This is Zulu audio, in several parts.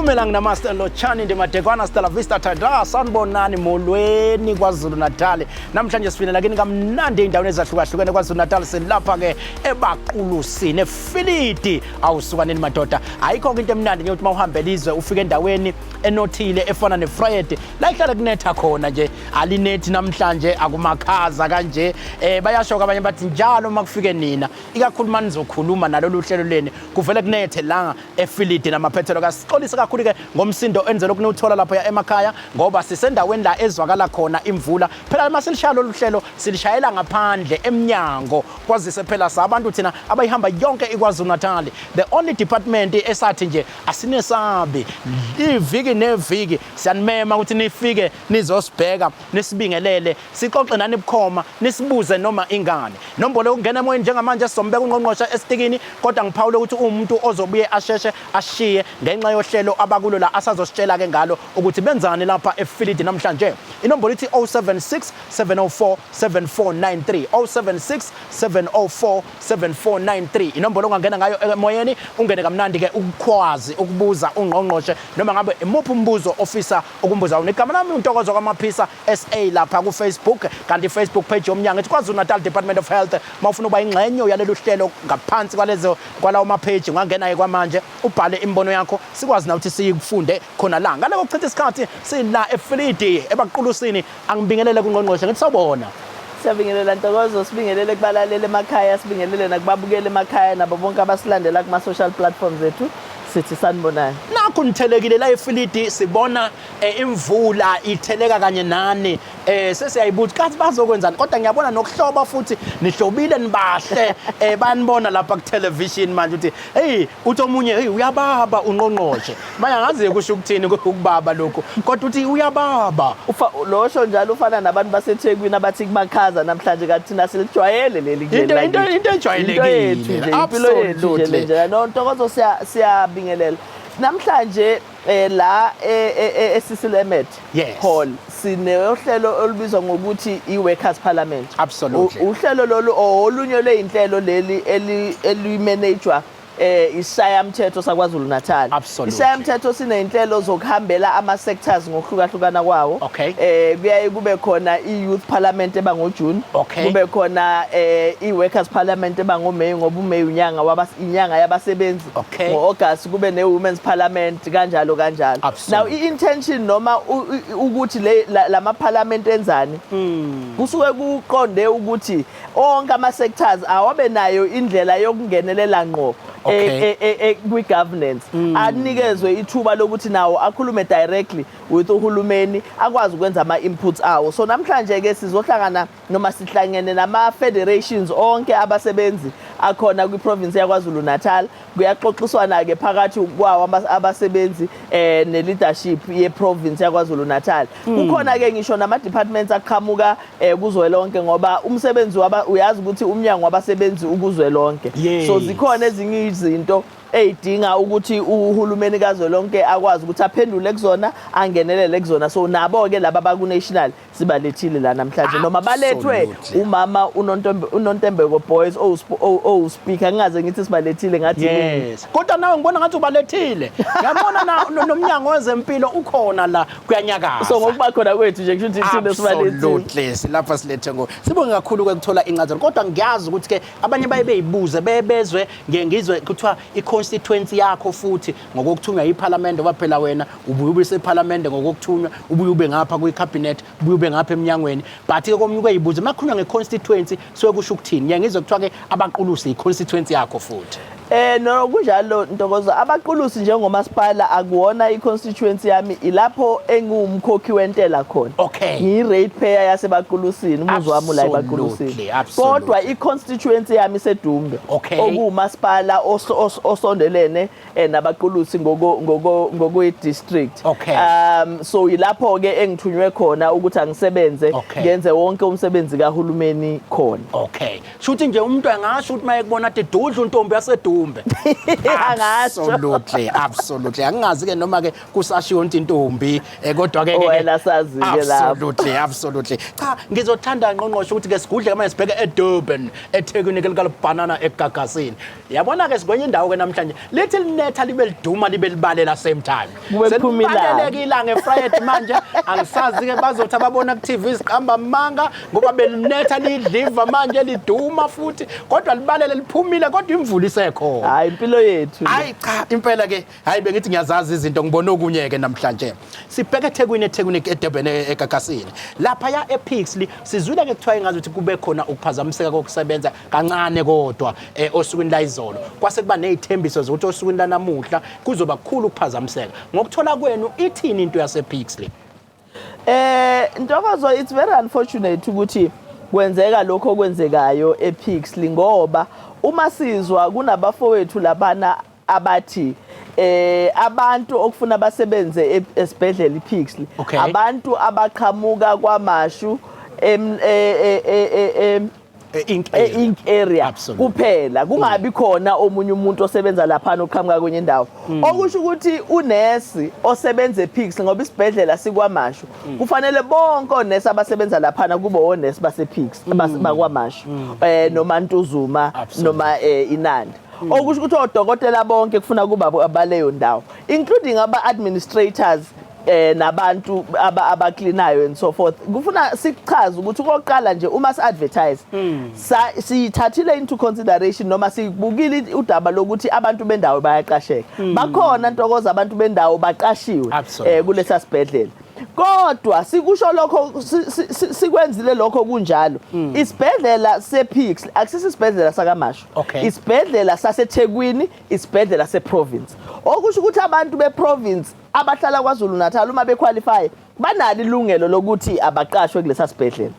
Dumela nginamaster Lochani ndimadekwana Stella Vista Tada sanibonani molweni KwaZulu-Natali. Namhlanje sifinela kini kamnandi endaweni ezahlukahlukene KwaZulu-Natali selapha ke ebaqulusini efilidi awusukaneni madoda. Ayikho into emnandi nje ukuthi mawuhambela izwe ufike endaweni enothile efana neVyrheid la ihlala kunetha khona nje alinethi namhlanje akumakhaza kanje bayasho abanye bathi njalo makufike nina ikakhuluma nizokhuluma nalolu hlelo leni kuvele kunethe la efilidi namaphethelo kasixolisa kakhulu ke ngomsindo enzelwe kunuthola lapha ya emakhaya ngoba sisendaweni la ezwakala khona imvula phela masilishaya lolu hlelo silishayela ngaphandle eMnyango kwazise phela sabantu thina abayihamba yonke iKwaZulu-Natali the only department esathi nje asinesabi iviki neviki siyanimema ukuthi nifike nizosibheka nisibingelele sixoxe nani bukhoma nisibuze noma ingane nombolo ukungena emoyeni njengamanje sizombeka uNgqongqoshe esitikini kodwa ngiphawule ukuthi umuntu ozobuye asheshe ashiye ngenxa yohlelo abakulo la asazositshela ke ngalo ukuthi benzani lapha efilidi namhlanje inombolo ithi 076 704 7493 076 704 7493 inombolo ongangena ngayo emoyeni ungene kamnandi ke ukukwazi ukubuza uNgqongqoshe noma ngabe imuphi umbuzo ofisa ukumbuza unegama lami uNtokozo kwaMaphisa SA lapha ku Facebook kanti Facebook page yoMnyango ethi KwaZulu-Natal Department of Health mawufuna uba ingxenye yalelo hlelo ngaphansi kwalawo mapage ungangena ke kwamanje ubhale imbono yakho sikwazi na ukuthi sikufunde khona la ngale kokuchitha isikhathi sila efilidi ebaqulusini angibingelele kuNgqongqoshe ngithi sobona siyabingelela Ntokozo sibingelele kubalaleli emakhaya sibingelele nakubabukela emakhaya nabo bonke abasilandela kuma social platforms zethu sithi sanibonani nakho nithelekile la efilidi sibona imvula itheleka kanye nani sesiyayibuthi kathi bazokwenzani kodwa ngiyabona nokuhloba futhi nihlobile nibahle banibona lapha ku television manje uthi hey uthi omunye hey uyababa uNgqongqoshe manje angazi kusho ukuthini ukubaba lokho kodwa uthi uyababa losho njalo ufana nabantu baseThekwini abathi kumakhaza namhlanje kanti thina silijwayele leli ngene into ejwayelekile absolutely nje no Ntokozo siyabingelela namhlanje la eSiselane hall sinehlelo olubizwa ngokuthi iWorkers Parliament absolutely uhlelo lolu olunye leinhlelo leli elimanagwa isishayamthetho sakwaZulu-Natal isishayamthetho sineinhlelo zokuhambela ama sectors ngokuhlukahlukana kwawo kuyaye kube khona iYouth Parliament ebangoJune kube khona iWorkers Parliament ebangoMay ngoba uMay inyanga yabasebenzi ngoAugust kube neWomen's Parliament kanjalo now iintention noma ukuthi lama parliament enzani kusuke kuqonde ukuthi onke ama sectors awabe nayo indlela yokungenelela ngqo kwi-governance anikezwe ithuba lokuthi nawo akhulume directly with uhulumeni akwazi ukwenza ama-inputs awo so namhlanje ke sizohlangana noma sihlangene nama-federations onke abasebenzi akhona kwi-province yaKwaZulu-Natal kuyaxoxiswana ke phakathi kwawo abasebenzi ne-leadership ye-province yaKwaZulu-Natal kukhona ke ngisho nama-departments aqhamuka kuzwelonke ngoba umsebenzi uyazi ukuthi uMnyango wabasebenzi ukuzwelonke so zikhona ezinye izinto eyidinga ukuthi uhulumeni kazwelonke akwazi ukuthi aphendule kuzona angenelele kuzona so nabo ke laba baku-national sibalethile la namhlanje noma balethwe umama uNontembeko Boys speaker ngingaze ngithi sibalethile ngathi yes kodwa nawe ngibona ngathi ubalethile ngiyabona noMnyango wezeMpilo ukhona la kuyanyakaza so ngokuba khona kwethu nje kusho ukuthi sine sibalethile absolutely silapha silethe ngo sibonge kakhulu ukuthola incazelo kodwa ngiyazi ukuthi ke abanye baye beyibuze bezwe ngizwe kuthiwa constituency yakho futhi ngokukuthunywa yiParliament ngoba phela wena ubuye ube seParliament ngokukuthunywa ubuye ube ngapha kwiCabinet ubuye ube ngapha eMnyangweni but ke komnye kuyibuza makhulunywa ngeconstituency so kusho ukuthini ngiyangizwe kuthiwa ke abaqulusi iconstituency yakho futhi no kunjalo Ntokozo abaqulusi njengomasipala akuwona iconstituency yami ilapho engumkhokhi wentela khona ngi-ratepayer yasebaqulusini umuzi wami la ebaqulusini kodwa iconstituency yami sedumbe okumasipala osondelene nabaqulusi ngokwe-district so ilapho ke engithunywe khona ukuthi angisebenze ngenze wonke umsebenzi kahulumeni khona shuthi nje umuntu angasho ukuthi mayekubona ati dudla untombi yasedumbe mhlumbe Angasho. absolutely angingazi ke noma ke kusashiyo intombi kodwa ke wena sazi ke lapho absolutely cha ngizothanda ngqongqoshe ukuthi ke sigudle kama sibheke eDurban eThekwini ke likalbanana eGagasini yabona ke sigwenye indawo ke namhlanje lithi linetha libe liduma libe libalela same time selibaleleke ilanga eFriday manje angisazi ke bazothi ababona ku TV siqamba manga ngoba belinetha lidliva manje liduma futhi kodwa libalele liphumile kodwa imvula isekhona hayi impilo yethu hayi cha impela ke hayi bengithi ngiyazazi izinto ngibona okunye ke namhlanje sibheke eThekwini eDurban eGagasini lapha ya ePixley sizwile ke kuthiwa ingazi ukuthi kube khona ukuphazamiseka kokusebenza kancane kodwa osukwini la izolo kwase kuba nezithembiso zokuthi osukwini la namuhla kuzoba kukhulu ukuphazamiseka ngokuthola kwenu ithini into yasePixley Ntokozo it's very unfortunate ukuthi kwenzeka lokho okwenzekayo ePixley ngoba uma sizwa kunabafowethu labana abathi abantu okufuna basebenze esibhedlela iPixley abantu abaqhamuka kwamashu ink area kuphela kungabi khona omunye umuntu osebenza lapha noqhamuka kwenye indawo okusho ukuthi unesi osebenza ePixley ngoba isibhedlela sikwamashu kufanele bonke onesi abasebenza lapha kube onesi basePixley bakwamashu noma Ntuzuma noma iNandi okusho ukuthi odokotela bonke kufuna kuba abaleyo ndawo including aba administrators nabantu abacleanayo and so forth kufuna sichaza ukuthi okoqala nje uma si-advertise siyithathile into consideration noma sibukile udaba lokuthi abantu bendawo bayaqasheka bakhona Ntokozo abantu bendawo baqashiwe kulesa sibhedlela kodwa sikusho lokho sikwenzile lokho kunjalo isibhedlela sePixley akusisi isibhedlela sakamashu isibhedlela saseThekwini isibhedlela seprovince okusho ukuthi abantu beprovince abahlala kwaZulu-Natali uma bequalify banalo ilungelo lokuthi abaqashwe kulesa sibhedlela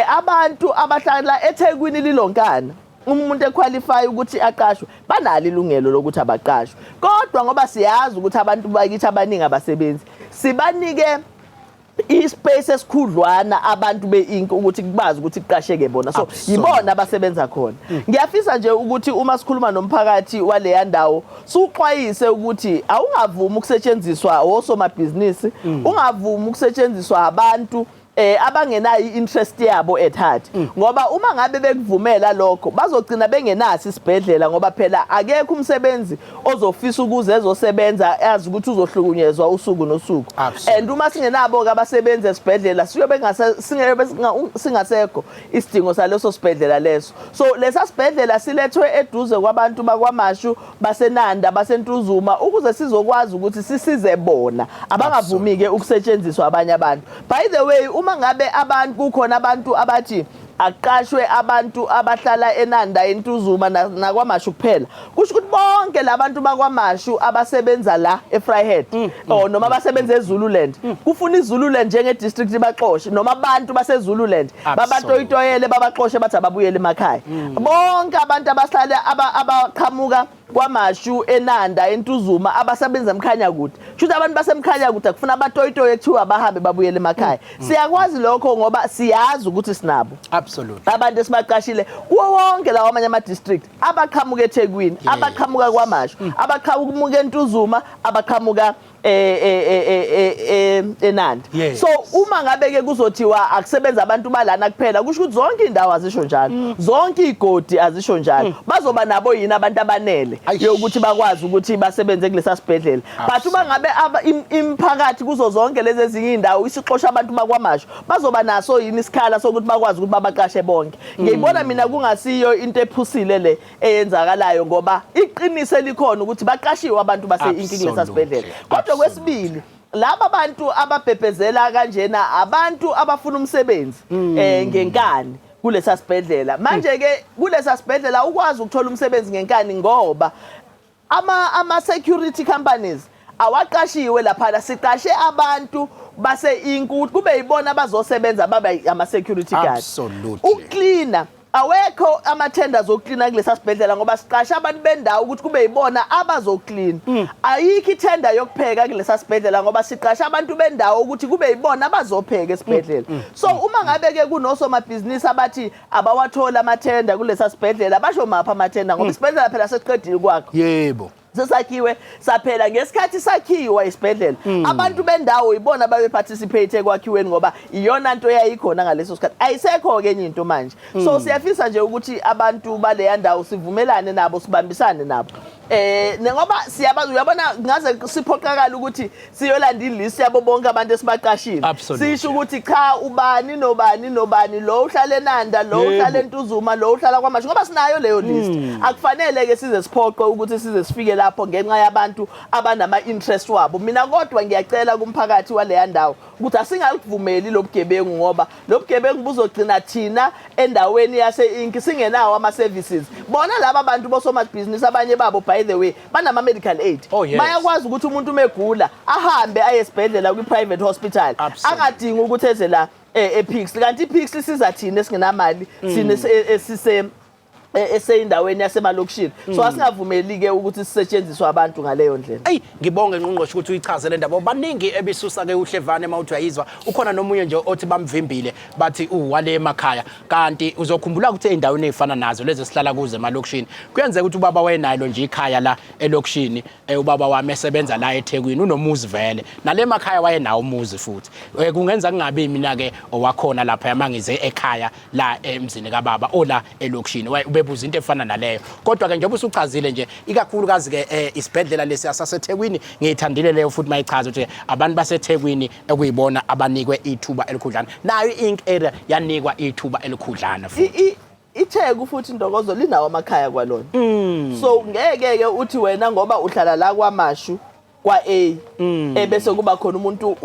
abantu abahlala eThekwini lilonkana umuntu equalify ukuthi aqashwe banalo ilungelo lokuthi abaqashwe kodwa ngoba siyazi ukuthi abantu bakithi abaningi abasebenzi sibanike ispace esikhudlwana abantu beink ukuthi kubazi ukuthi kuqasheke bona so yibona abasebenza khona ngiyafisa nje ukuthi uma sikhuluma nomphakathi wale ndawo suxwayise ukuthi awungavumi ukusetshenziswa osomabhizinisi ungavumi ukusetshenziswa abantu abangenayo interest yabo at heart ngoba uma ngabe bekuvumela lokho bazogcina bengenasi isibhedlela ngoba phela akekho umsebenzi ozofisa ukuze ezosebenza yazi ukuthi uzohlukunyezwa usuku nosuku and uma singenabo ke abasebenza esibhedlela siyobe singasekho isidingo saleso sibhedlela leso so lesa sibhedlela silethwe eduze kwabantu bakwamashu basenanda basentuzuma ukuze sizokwazi ukuthi sisize bona abangavumi ke ukusetshenziswa abanye abantu by the way uma ngabe abantu kukhona abantu abathi aqashwe abantu abahlala eNanda eNtuzuma nakwamashu kuphela kusho ukuthi bonke labantu bakwamashu abasebenza la eVyrheid noma abasebenza eZululand kufuna iZululand njenge district baxoxe noma abantu baseZululand babatoyitoyele babaxoxe bathi ababuyele emakhaya bonke abantu abahlala abaqhamuka kwamashu eNanda eNtuzuma abasebenza emkhanya kude futhi abantu basemkhanya kude kufuna abatoyitoye kuthiwa bahambe babuyele emakhaya siyakwazi lokho ngoba siyazi ukuthi sinabo absolutely abantu esibaqashile kuwo wonke lawo amanye ama district abaqhamuka eThekwini abaqhamuka kwamashu abaqhamuka eNtuzuma abaqhamuka eNanda so uma ngabe ke kuzothiwa akusebenza abantu balana kuphela kusho ukuthi zonke indawo azisho njalo zonke igodi azisho njalo bazoba nabo yini abantu abanele yokuthi bakwazi ukuthi basebenze kulesa sibhedlela but uma ngabe imphakathi kuzo zonke lezi ezinye indawo isixoxa abantu bakwamashu bazoba naso yini isikhala sokuthi bakwazi ukuthi babaqashe bonke ngiyibona mina kungasiyo into ephusile le eyenzakalayo ngoba iqiniso likhona ukuthi baqashiwe abantu base-inking lesa sibhedlela kodwa kwesibili laba bantu ababhebhezela kanjena abantu abafuna umsebenzi ngenkani kulesa sibhedlela manje ke kulesa sibhedlela ukwazi ukuthola umsebenzi ngenkani ngoba ama security companies awaqashiwe lapha siqashe abantu base-ink ukuthi kube yibona abazosebenza baba ama security guards ucleaner awekho ama-tenders oklina kulesa sibhedlela ngoba siqasha abantu bendawo ukuthi kube yibona abazoklina. Ayikho ithenda yokupheka kulesa sibhedlela ngoba siqasha abantu bendawo ukuthi kube yibona abazopheka esibhedlela. So uma ngabe-ke kunosomabhizinisi abathi abawathola amathenda kulesa sibhedlela basho maphi amathenda ngoba isibhedlela phela sesiqedile kwakho. Yebo. Sesakhiwe saphela ngesikhathi sakhiwa isibhedlela abantu bendawo ibona babe participate ekwakhiweni ngoba iyona nto yayikhona ngaleso sikhathi ayisekho kenye into manje. So siyafisa nje ukuthi abantu bale ndawo sivumelane nabo sibambisane nabo. Ngoba siyabazi uyabona ngaze siphoqakala ukuthi siyolanda ilist yabo bonke abantu esibaqashile. Sisho ukuthi cha ubani nobani nobani lo uhlala eNanda lo uhlala eNtuzuma lo uhlala kwaMashu ngoba sinayo leyo list. Akufanele ke size siphoqe ukuthi size sifike lapho ngenxa yabantu abanama interest wabo. Mina kodwa ngiyacela kumphakathi wale ndawo ukuthi asingakuvumeli lobugebengu ngoba lobugebengu buzogcina thina endaweni yase-Inki singenawo ama services. Bona laba abantu bosomabhizinisi abanye babo by the way banama medical aid. Bayakwazi ukuthi umuntu megula ahambe aye esibhedlela kwi private hospital. Angadingi ukuthi eze la ePix. Kanti iPix siza thina esingenamali sine eseyindaweni yasemalokishini. So asingavumeli ke ukuthi sisetshenziswe abantu ngaleyo ndlela. Ngibonge ngqongqoshe ukuthi uyichazele indaba. Baningi ebisusa ke uhlevane mawuthi uyayizwa. Ukhona nomunye nje othi bamvimbile bathi wale emakhaya. Kanti uzokhumbula ukuthi eindaweni ezifana nazo lezi sihlala kuze emalokishini. Kuyenzeka ukuthi ubaba wayenalo nje ikhaya la elokishini. Ubaba wami esebenza la eThekwini unomuzi vele. Nale emakhaya wayenawo umuzi futhi. Kungenza kungabi mina ke owakhona lapha yamangize ekhaya la emzini kababa ola elokishini. Buza into efana naleyo kodwa ke njengoba usuchazile nje ikakhulukazi ke isibhedlela lesi saseThekwini ngiyithandile leyo futhi mayichaza ukuthi abantu baseThekwini ekuyibona abanikwe ithuba elikhudlana nayo i-Ink area yanikwa ithuba elikhudlana futhi iTheku futhi Ntokozo linawo amakhaya kwalona. So ngeke ke uthi wena ngoba uhlala la kwaMashu kwa A bese kuba khona umuntu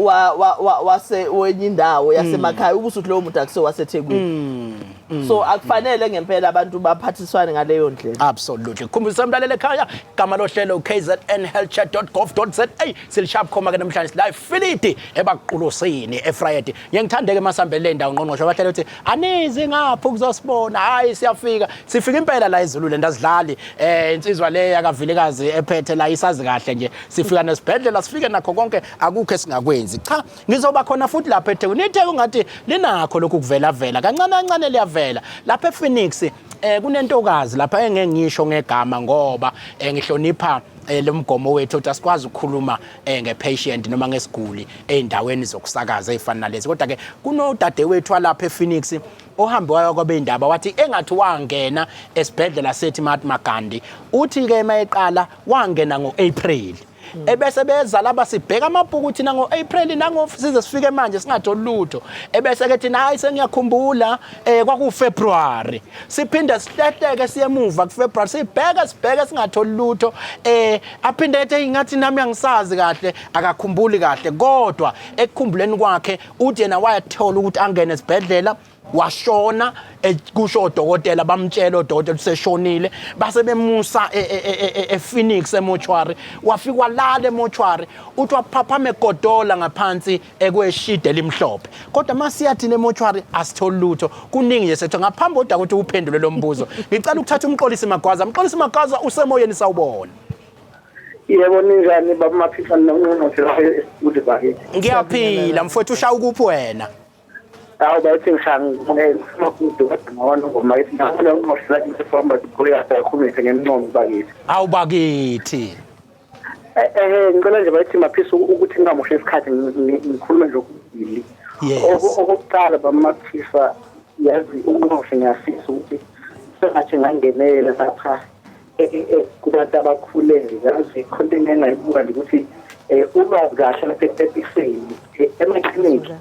wase wenye indawo yasemakhaya ukuthi lowo muntu akuse waseThekwini. So akufanele ngempela abantu baphathiswane ngaleyo ndlela. Absolutely. Khumbulisa umlaleli ekhaya igama lohlelo KZNHealthChatDotGov.za silishap khoma ke namhlanje live filidi ebaqulusini eVyrheid. Ngiyangithandeke masambele ndawo ngqongqoshe abahleli uthi anizi ngapha ukuzosibona hayi siyafika sifika impela la eZululand azidlali insizwa le yakavilekazi ephethe la isazi kahle nje sifika nesibhedlela sifike nakho konke akukho esingakwenzi. Cha ngizoba khona futhi lapha eThekwini. iTheku ngathi linakho lokhu kuvela kancane kancane liyavela lapha ePhoenix kunentokazi lapha engeke ngisho ngegama ngoba ngihlonipha lomgomo wethu ukuthi asikwazi ukukhuluma ngepatient noma ngesiguli eindaweni zokusakaza ezifana nalezi kodwa ke kunodade wethu lapha ePhoenix ohambe waya kwabendaba wathi engathi wangena esibhedlela sethi Mahatma Gandhi uthi ke mayeqala wangena ngoApril ebese beza laba sibheka amabhuku thina ngoApril nango size sifike manje singatholi lutho ebese ke thina hayi sengiyakhumbula kwakuFebruary siphinde sihlehleke siye emuva kuFebruary sibheka singatholi lutho aphinde ethi ngathi nami angisazi kahle akakhumbuli kahle kodwa ekukhumbuleni kwakhe uthi yena wayathola ukuthi angene esibhedlela washona kusho odokotela bamtshela odokotela useshonile base bemusa ePhoenix emochwari wafika lala emochwari uthi waphaphama egodola ngaphansi ekweshide elimhlophe kodwa masiyathi emochwari asitholi lutho kuningi nje sethu ngaphambi kodwa ukuthi uphendule lo mbuzo ngicela ukuthatha umxolisi Magwaza usemoyeni sawubona. Yebo ninjani baba Maphisa noNgqongqoshe la eSifundeni. Ngiyaphila mfowethu ushaya ukuphi wena? Awu bathi ngishangile ngawona ngoma ithi ngifuna uNgqongqoshe isifamba sikhuleka sakhuluma ngenqomo bakithi. Awu bakithi. Ngicela nje bathi Maphisa ukuthi ngingamoshe isikhathi ngikhulume nje okubili. Okokuqala baba Maphisa yazi uNgqongqoshe ngiyafisa ukuthi sengathi ngangenela lapha kubantu abakhulele yazi khonto engayibuka nje ukuthi ulwazi kahle lapha ePhixeni emaklinikhi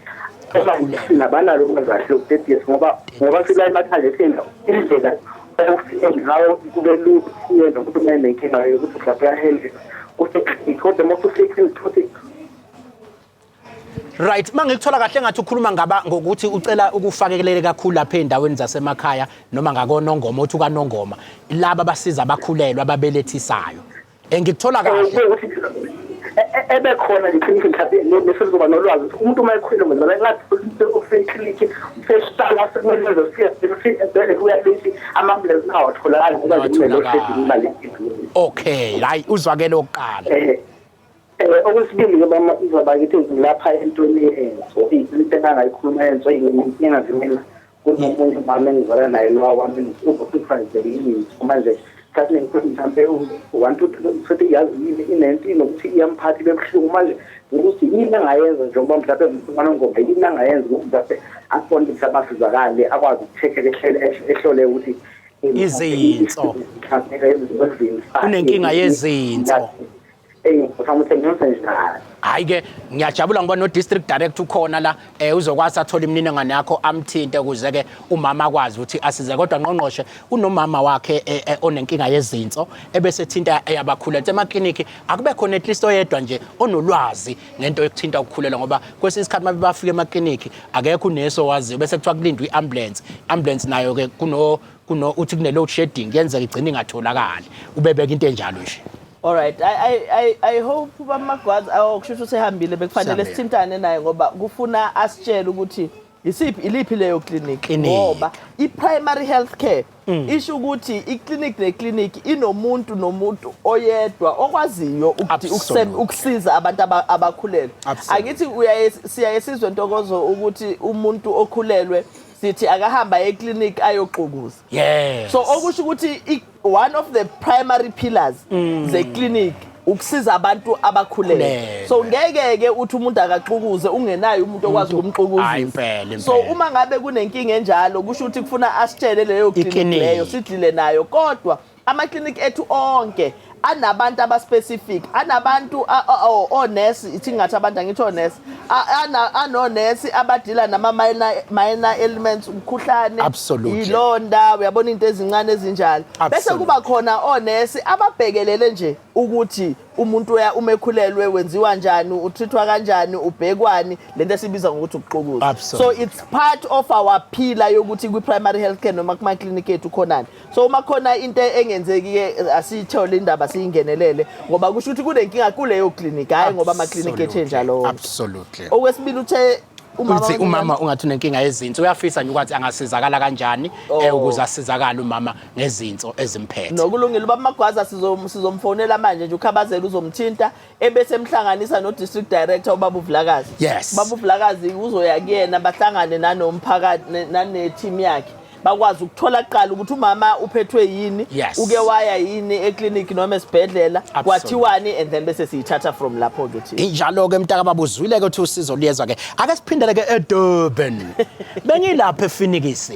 nabanalo ulwazi lokuthethiya ngoba sila emakhaya sena indlela ngawo kube lutho yena ukuthi manje inkinga yokuthi mhlawumbe yahendle ukuthi kodwa mokusekhini ukuthi right mangikuthola kahle ngathi ukhuluma ngokuthi ucela ukufakelele kakhulu lapha endaweni zasemakhaya noma ngakonongoma othi ukaNongoma laba basiza abakhulelwa ababelethisayo ngikuthola kahle ebekhona ngiciniso mhlawumbe nesizoba nolwazi ukuthi umuntu uma ekhulile ngizela ngathi ufekiliki sesihlala sekumele siyasebenzisa kuyalethi ama-ambulance nawo atholakala ngoba nje imali. Okay, hayi uzwakele oqala. Okwesibili ngoba ngithi ngilapha entweni enso into engangayikhuluma enso ingazimela kunomuntu mama engizala naye lo wami ubuFriday manje kathi ngikuthi mhlambe u-1 to 30 yazi inento nokuthi iyamphathi bebuhlungu manje ukuthi yini angayenza njengoba mhlawumbe umfana ngombe yini angayenza ukuthi mhlawumbe afondise abasizakale akwazi ukuthekela ehlole ukuthi izinso kunenkinga yezinso. Hayi ke ngiyajabula ngoba no district director ukhona la uzokwazi athola imininingwane yakho amthinte ukuze ke umama akwazi ukuthi asize kodwa ngqongqoshe unomama wakhe onenkinga yezinso ebese thinta yabakhulelwa emakliniki akube khona at least oyedwa nje onolwazi ngento yokuthinta ukukhulelwa ngoba kwesinye isikhathi mabe bafika emakliniki akekho uneso wazi bese kuthiwa kulindwa iambulance nayo ke kuno uthi kune load shedding yenza igcina ingatholakali ubebeka into enjalo nje. All right, I hope bamagwazi akusho usehambile bekufanele sithintane naye ngoba kufuna asitshele ukuthi iliphi leyo clinic ngoba i-primary health care isho ukuthi i-clinic ne-clinic inomuntu oyedwa okwaziyo ukusiza abantu abakhulelwe. Akithi siyayesizwe ntokozo ukuthi umuntu okhulelwe sithi akahamba eclinic ayoqukuza. Yes. So okusho ukuthi one of the primary pillars ze clinic ukusiza abantu abakhulelwe. So ngeke uthi umuntu akaxukuze ungenayo umuntu okwazi ukumxukuzisa. So uma ngabe kunenkinga enjalo kusho ukuthi kufuna asitshele leyo clinic leyo sidlile nayo kodwa ama clinic ethu onke anabantu abaspecific anabantu onesi ithi ngathi abantu angithi onesi anonesi abadila nama minor elements umkhuhlane ilonda uyabona into ezincane ezinjalo bese kuba khona onesi ababhekelele nje ukuthi umuntu umekhulelwe wenziwa njani utrithwa kanjani ubhekwani lento esibiza ngokuthi ukuqukuza. So it's part of our pillar yokuthi kwi primary health care noma kuma clinic ethu khonani. So uma khona into engenzeki ke asithole indaba siyingenelele ngoba kusho ukuthi kunenkinga kuleyo clinic hayi ngoba ama clinic ethu njalo. Absolutely. Okwesibili uthe umama ungathi unenkinga yezinso uyafisa nje ukuthi angasizakala kanjani ukuze asizakale umama ngezinso ezimphethe. Nokulungile uba magwaza sizomfonela manje nje ukhabazela uzomthinta ebese emhlanganisa no district director ubaba uVlakazi. Yes. Baba uVlakazi uzoya kuyena bahlangane nanomphakathi nane team yakhe bakwazi ukuthola kuqala ukuthi umama uphethwe yini uke waya yini eclinic noma esibhedlela kwathiwani and then bese siyithatha from lapho ke thina. Injalo ke mntaka babuzwile ke uthi usizo liyezwa ke ake siphindele ke eDurban bengilapha ePhoenix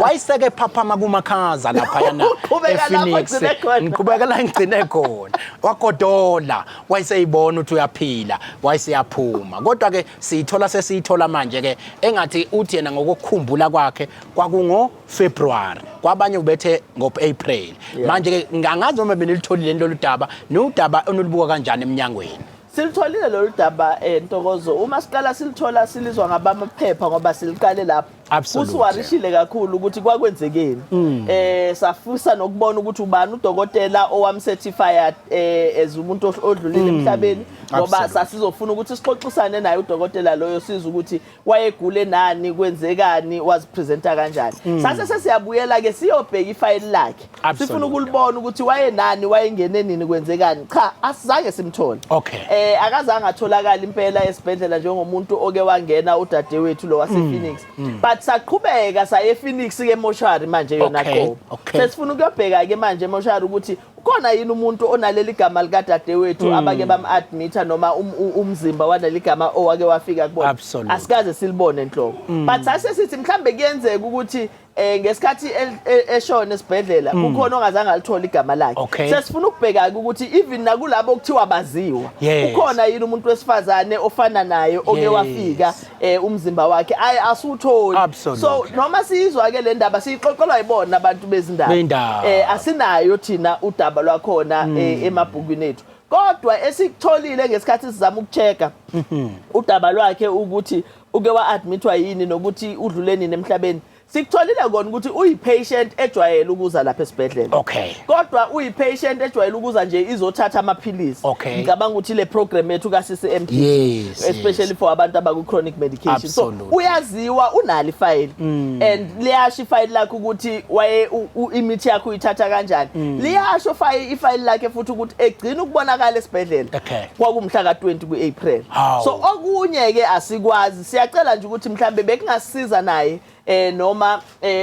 wayiseke phaphama kumakhaza lapha yana ePhoenix ngiqhubekela ngigcine khona wagodola wayeseyibona ukuthi uyaphila wayeseyaphuma kodwa ke siyithola manje ke engathi uthi yena ngokukhumbula kwakhe kwakungo February kwabanye ubethe ngoApril manje ke ngangazi uma benilitholile lolu daba nodaba onolibuka kanjani eMnyangweni. Silitholile lolu daba Ntokozo uma siqala silithola silizwa ngabamaphepha ngoba siliqale lapho usiwarishile kakhulu ukuthi kwakwenzekeni safusa nokubona ukuthi ubani udokotela owamcertified as umuntu odlulile emhlabeni ngoba sasizofuna ukuthi sixoxisane naye udokotela loyo siza ukuthi wayegule nani kwenzekani wazipresenta kanjani sase sesiyabuyela ke siyobheka ifile lakhe sifuna ukulibona ukuthi wayenani wayengene nini kwenzekani cha asizange simthole akazange atholakala impela esibhedlela njengomuntu oke wangena udadewethu lo wasePhoenix but saqhubeka saye ePhoenix ke emoshari manje yona qho sesifuna ukuyobheka ke manje emoshari ukuthi khona yini umuntu onaleli gama lika dadewethu abake bam-admitha noma umzimba waleli gama owake wafika kubona asikaze silibone enhloko but sase sithi mhlambe kuyenzeka ukuthi ngesikhathi eshona esibhedlela kukhona ongazange alithola igama lakhe sesifuna ukubheka ukuthi even nakulabo okuthiwa baziwa ukhona yini umuntu wesifazane ofana naye oke wafika umzimba wakhe asutholi so noma sizwa ke le ndaba siyiqoqelwa yibona abantu bezindaba asinayo thina udaba lwakhona emabhukwini ethu kodwa esikutholile ngesikhathi sizama ukuchecka udaba lwakhe ukuthi uke wa-admithwa yini nokuthi udluleni nemhlabeni sikutholile kona ukuthi uyi-patient ejwayele ukuza lapha esibhedlela. Okay. Kodwa uyi-patient ejwayele ukuza nje izothatha amaphilisi. Okay. Ngicabanga ukuthi le program yethu ka-CCMD, Yes, especially for abantu abaku-chronic medication. Absolutely. So uyaziwa unalo ifayili and liyasho ifayili lakho ukuthi waye imithi yakho uyithatha kanjani. Liyasho ifayili lakhe futhi ukuthi egcina ukubonakala esibhedlela. Okay. Kwakumhla ka-20 ku-April. Hawu. So okunye ke asikwazi, siyacela nje ukuthi mhlambe bekungasiza naye noma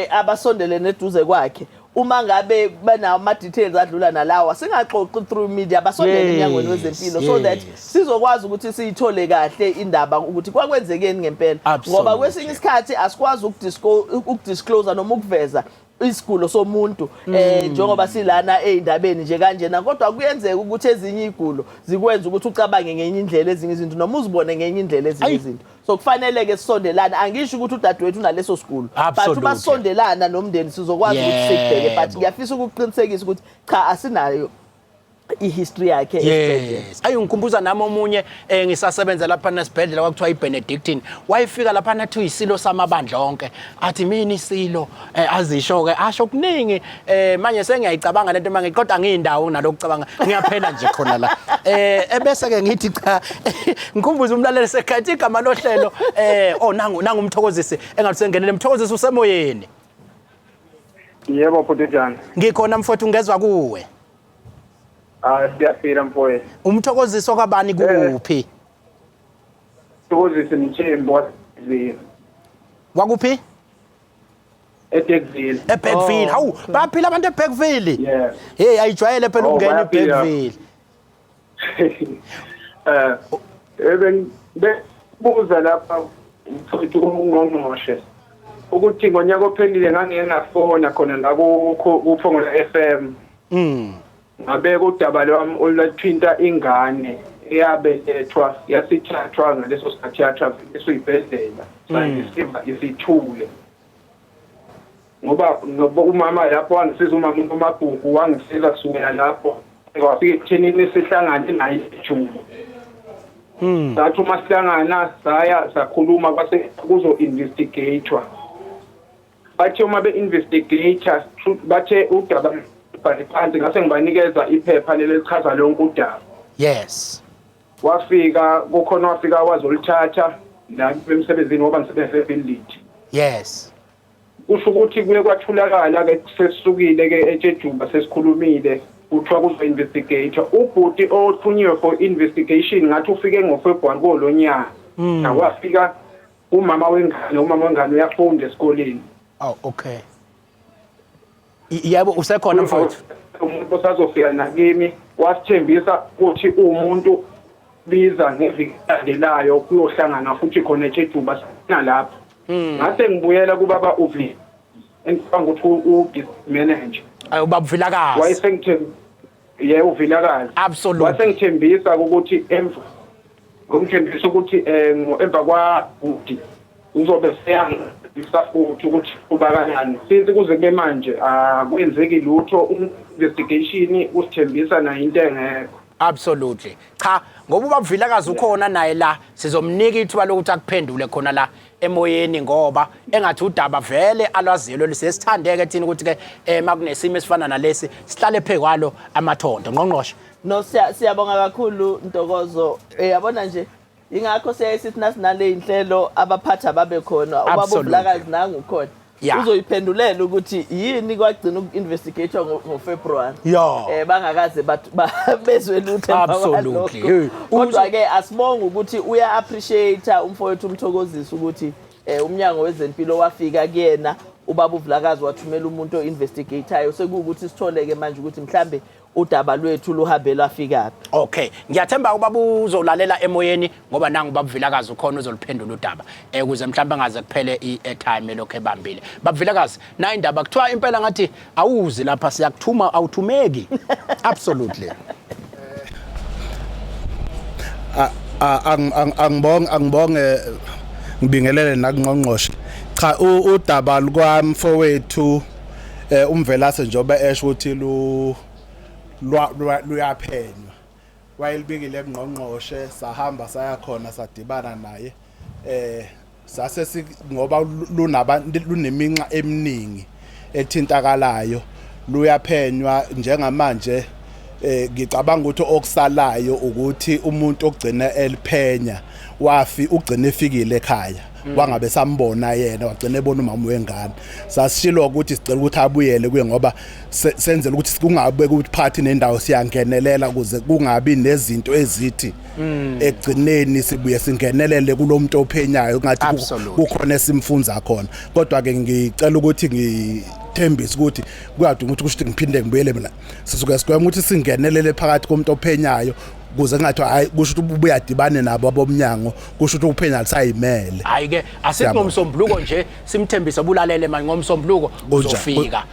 abasondelene eduze kwakhe uma ngabe banawo ama details adlula nalawa singaxoxi through media basondele eMnyangweni wezeMpilo so that sizokwazi ukuthi siyithole kahle indaba ukuthi kwakwenzekeni ngempela ngoba kwesinye isikhathi asikwazi ukudisclose noma ukuveza isigulo somuntu njengoba silana eindabeni nje kanjena kodwa kuyenzeka ukuthi ezinye igulo zikwenza ukuthi ucabange ngenye indlela ezinye izinto noma uzibone ngenye indlela ezinye izinto so kufanele ke sisondelane angisho ukuthi udadewethu unaleso sigulo but uma sisondelana nomndeni sizokwazi ukuthi sikubheke but ngiyafisa ukuqinisekisa ukuthi cha asinayo i-history yakhe esibhedlela. Ayi ngikhumbuza nami omunye ngisasebenza lapha nesibhedlela kwakuthiwa iBenedictine wayefika lapha nathi uyisilo samabandla onke athi mina isilo azisho ke asho kuningi manje sengiyayicabanga lento manje kodwa ngiyindawo nalokucabanga ngiyaphela nje khona la ebese ke ngithi cha ngikhumbuza umlaleli sekhathi igama lohlelo nangu umthokozisi engathi sengenele umthokozisi usemoyeni. Yebo Photojana. Ngikhona mfowethu ngezwe kuwe. Siyafika mfowethu. Umthokozisi kwabani kuphi? Umthokozisi Mthembu waseZulu. Wakuphi? eBergville. eBergville. Hawu, baphila abantu eBergville? Yeah. Hey, ayijwayele phela ukungena eBergville. Bebuza lapha mfowethu uNgqongqoshe ukuthi ngonyaka ophelile ngangengafona khona la kuphongola FM. Ngabeka udaba lwami oluthinta ingane eyabelethwa yasithathwa ngaleso sikhathi yathathwa esibhedlela sayisiva isithule ngoba umama lapho wangisiza umama uNomagugu wangisiza kusukela lapho kwafika ekuthenini sihlangane naye eJubu sathi uma sihlangana saya sakhuluma kwase kuzo investigator bathe uma be-investigator bathe udaba phansi ngase ngibanikeza iphepha lelichaza lonke udaba. Yes. Wafika wazolithatha la emsebenzini ngoba ngisebenza eBuilding. Yes. Kusho ukuthi kuye kwathulakala ke sesisukile ke eJuba sesikhulumile kuthiwa kuzo investigator ubhuti othunyiwe for investigation ngathi ufike ngoFebruary kolonyaka. Wafika umama wengane uyafunda esikoleni. Oh, okay. Yebo usekhona mfowethu. Umuntu osazofika nakimi wasithembisa ukuthi umuntu biza ngeviki elandelayo kuyohlangana futhi khona eJuba nalapha. Ngase ngibuyela kubaba uvi engicabanga ukuthi u-district manager. Ayi ubaba Vilakazi. Wayesengithembisa uVilakazi. Absolutely. Wasengithembisa ukuthi ngomthembisa ukuthi emva kwabudi uzobe seyangisa futhi ukuthi kuba kanjani since kuze kube manje akwenzeki lutho investigation usithembisa na into engekho. Absolutely. Cha, ngoba ubaba Vilakazi ukhona naye la sizomnika ithuba lokuthi akuphendule khona la emoyeni ngoba engathi udaba vele alwazilo lisesithandeke thina ukuthi ke makunesimo esifana nalesi sihlale phekwalo amathondo ngqongqoshe. No siyabonga kakhulu Ntokozo. Yabona nje ingakho siyasithi nasinale inhlelo abaphatha babe khona ubaba uVilakazi nangu ukhona. Uzoyiphendulela ukuthi yini kwagcina uku-investigator ngoFebruary. Bangakaze bezwe lutho Absolutely. Kodwa ke asibonga ukuthi uya appreciate umfowethu umthokozisi ukuthi uMnyango wezeMpilo wafika kuyena ubaba uVilakazi wathumela umuntu o-investigator sekuwukuthi sitholeke manje ukuthi mhlambe udaba lwethu luhambe lafika. Okay, ngiyathemba ubaba uzolalela emoyeni ngoba nangu ubaba Vilakazi ukhona uzoliphendula udaba ukuze mhlawumbe angaze kuphele i-airtime lokho ebambile. Baba Vilakazi, na indaba kuthiwa impela ngathi awuzi lapha siyakuthuma awuthumeki. Absolutely. Angibonge ngibingelele nakungqongqoshe. Cha udaba lukwamfowethu umvelase njoba esho ukuthi luyaphenywa wayelibikile ngqongqoshe sahamba saya khona sadibana naye sase ngoba luneminxa eminingi ethintakalayo luyaphenywa njengamanje ngicabanga ukuthi okusalayo ukuthi umuntu ogcina eliphenya ugcina efikile ekhaya wangabe sambona yena wagcina ebona umama wengane sasishilo ukuthi sicela ukuthi abuyele kuye ngoba senzele ukuthi kungabe ukuthi phathi nendawo siyangenelela ukuze kungabi nezinto ezithi ekugcineni sibuye singenelele kulomuntu ophenyayo ngathi kukhona esimfunza khona kodwa ke ngicela ukuthi ngithembise ukuthi kuyaduma ukuthi ngiphinde ngibuyele mina sisuke sikwema ukuthi singenelele phakathi komuntu ophenyayo kuze ngathi hayi kusho ukuthi ubuyadibane nabo abomnyango kusho ukuthi uphenya lisayimele hayi ke asithi ngomsombuluko nje simthembise bulalele manje ngomsombuluko uzofika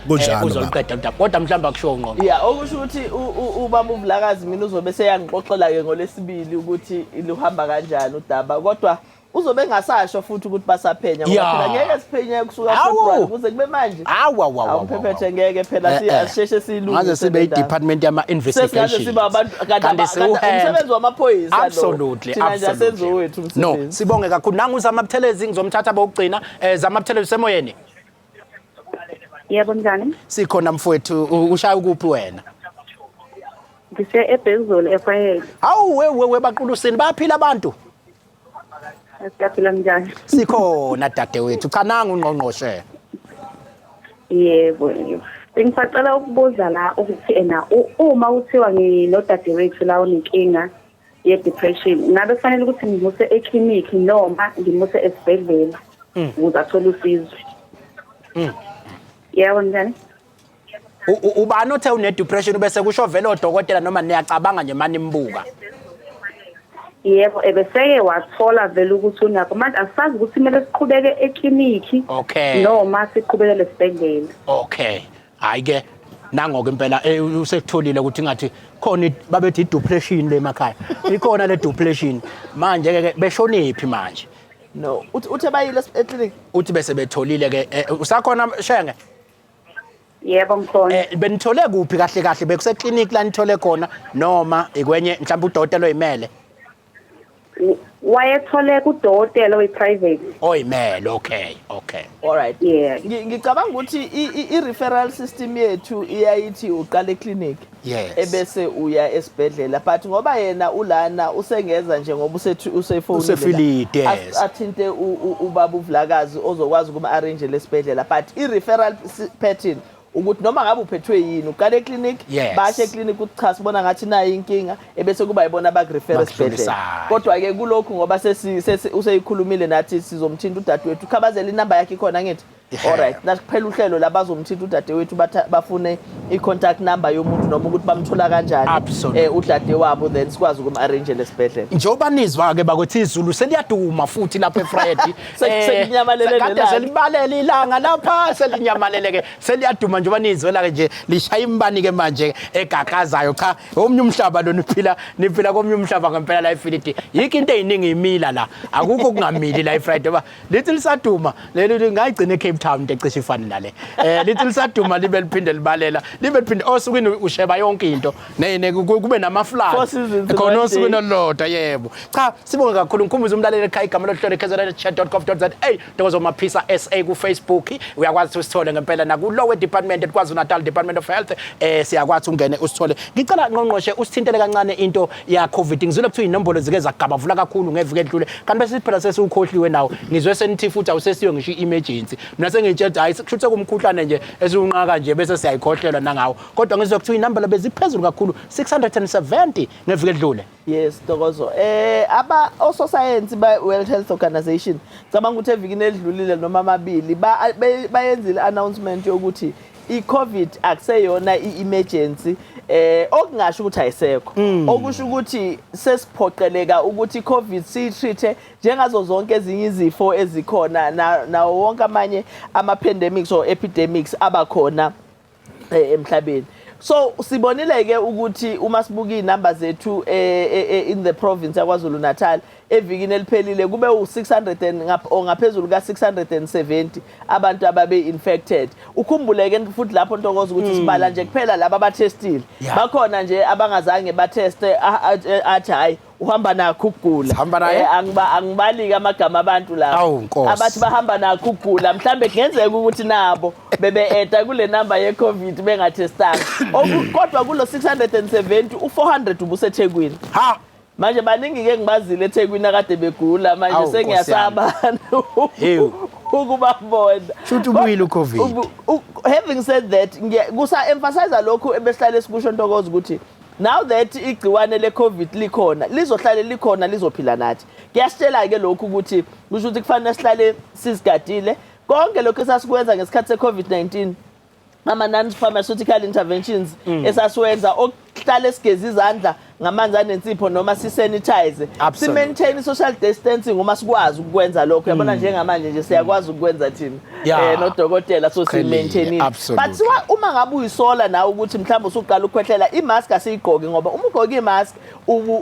uzoliqeda kodwa mhlamba kusho ngqo okusho ukuthi ubaba uVlakazi mina uzobe seyangixoxela ke ngolesibili ukuthi luhamba kanjani udaba kodwa uzobe engasasho futhi ukuthi basaphenya ngoba phela ngeke siphenye kusuka February kuze kube manje awuphephethe ngeke phela siyasheshe silungise ngaze sibe i-department yama-investigation sibe abantu umsebenzi wamaphoyisa absolutely no sibonge kakhulu nangu uZamaButhelezi ngizomthatha bokugcina ZamaButhelezi semoyeni yebo njani sikhona mfowethu ushaya ukuphi wena ngise eBhekuzolo eVyrheid hawu we baqulusini bayaphila abantu siyaphila njani sikhona dadewethu cha nanga uNgqongqoshe yebo Ngifacela ukubuza la ukuthi uma uthiwa nginodadewethu la onenkinga ye-depression ngabe kufanele ukuthi ngimuse e-clinic noma ngimuse esibhedlela ukuze athole usizo yebo njani ubani othe une-depression bese kusho vele odokotela noma niyacabanga nje mani imbuka yebo ebeseke wathola vele ukuthi unakho manje asazi ukuthi kumele siqhubeke ekliniki noma siqhubekele esibhedlela hayi ke nangoke impela usekutholile ukuthi ngathi khona babethi i-depression le emakhaya ikhona le depression manje ke beshoniphi manje no uthe bayile eclinic uthi bese betholile ke usakhona shenge yebo ngikhona benithole kuphi kahle kahle bekuse clinic la nithole khona noma ikwenye mhlawumbe udokotela oyimele wayethole kudokotela oyi-private oyimele okay alright yeah ngicabanga ukuthi i-referral system yethu iyayithi uqala eclinic ebese uya esibhedlela but ngoba yena ulana usengeza nje ngoba usefilide athinte ubaba uVlakazi ozokwazi kuma arrange lesibhedlela but i-referral pattern ukuthi noma ngabe uphethwe yini uqale eclinic bashe eclinic uchaza sibona ngathi nayo inkinga ebese kuba yibona abakurefer esibhedlela kodwa ke kulokhu ngoba useyikhulumile nathi sizomthinta udadewethu ukhabazela inamba yakhe khona ngithi alright nasiphela uhlelo labazomthinta udadewethu bafune i-contact number yomuntu noma ukuthi bamthola kanjani udadewabo then sikwazi ukum-arrange lesibhedlela njengoba nizwa ke bakuthi iZulu seliyaduma futhi lapha eVyrheid selinyamalele kade selibalela ilanga lapha selinyamalele ke seliyaduma njengoba nizwela ke nje lishaya imbani ke manje egagazayo cha omnye umhlaba lo niphila komnye umhlaba ngempela la eVyrheid yikho into eziningi imila la akukho kungamili la eVyrheid ngoba lithi lisaduma leli ngayigcina eCape Town into ecishe ifane nale lithi lisaduma libe liphinde libalela libe liphinde osukwini usheba yonke into kube nama-floods khona osukwini olulodwa yebo cha sibonge kakhulu ngikhumbuze umlaleli ekhaya igama lohlelo KZNHealthChatDotGov.za Ntokozo Maphisa SA ku-Facebook uyakwazi usithole ngempela nakulowe department KwaZulu-Natal Department of Health siyakwazi ungene usithole ngicela Ngqongqoshe usithintele kancane into ya COVID ngizwile kuthiwa inombolo zike zagabavula kakhulu ngeviki edlule kanti bese siphela sesiwukhohliwe nawo ngizwe senithi futhi awusesiyo ngisho i-emergency mina sengitshela hayi kushuthi kumkhuhlane nje esiwunqaka nje bese siyayikhohlela nangawo kodwa ngizwe kuthiwa inamba beziphezulu kakhulu 670 ngeviki edlule yes Ntokozo ososayensi ba-World Health Organization cabanga ukuthi evikini edlulile noma amabili bayenzile announcement yokuthi i-COVID akuseyona i-emergency okungasho ukuthi ayisekho okusho ukuthi sesiphoqeleka ukuthi i-COVID siyitreat njengazo zonke ezinye izifo ezikhona nawo wonke amanye ama-pandemics or epidemics abakhona emhlabeni so sibonile ke ukuthi uma sibuka inamba zethu in the province yaKwaZulu-Natal evikini eliphelile kube u600 ngaphezulu ka670 abantu ababe infected ukhumbuleke futhi lapho Ntokozo ukuthi sibala nje kuphela laba abathestile bakhona nje abangazange batheste athi hayi uhamba nakho ukugula. Hamba naye? Angibali amagama abantu la. Abathi bahamba nakho ukugula. Mhlambe kungenzeka ukuthi nabo bebe kule number ye COVID bengathestanga. Kodwa kulo 670 u400 ubuseThekwini. Ha. Manje baningi ke ngibazile eThekwini akade begula manje sengiyasaba ukubabona. Shuthi ubuyile uCovid. Having said that kusa emphasize lokho ebehlale sikusho Ntokozo ukuthi now that igciwane leCovid likhona lizohlale likhona lizophila nathi. Kuyasitshela ke lokho ukuthi kusho ukuthi kufanele sihlale sizigadile konke lokho esasikwenza ngesikhathi seCovid-19 ama non-pharmaceutical interventions esasiwenza okuhlale sigeza izandla ngamanzi anensipho noma sisanitize si-maintain social distancing uma sikwazi ukwenza lokho yabona njengamanje nje siyakwazi ukwenza thina nodokotela so si-maintainile but uma ngabe uyisola nawe ukuthi mhlawumbe usuqala ukukhwehlela imask asiyigqoki ngoba uma ugqoka imask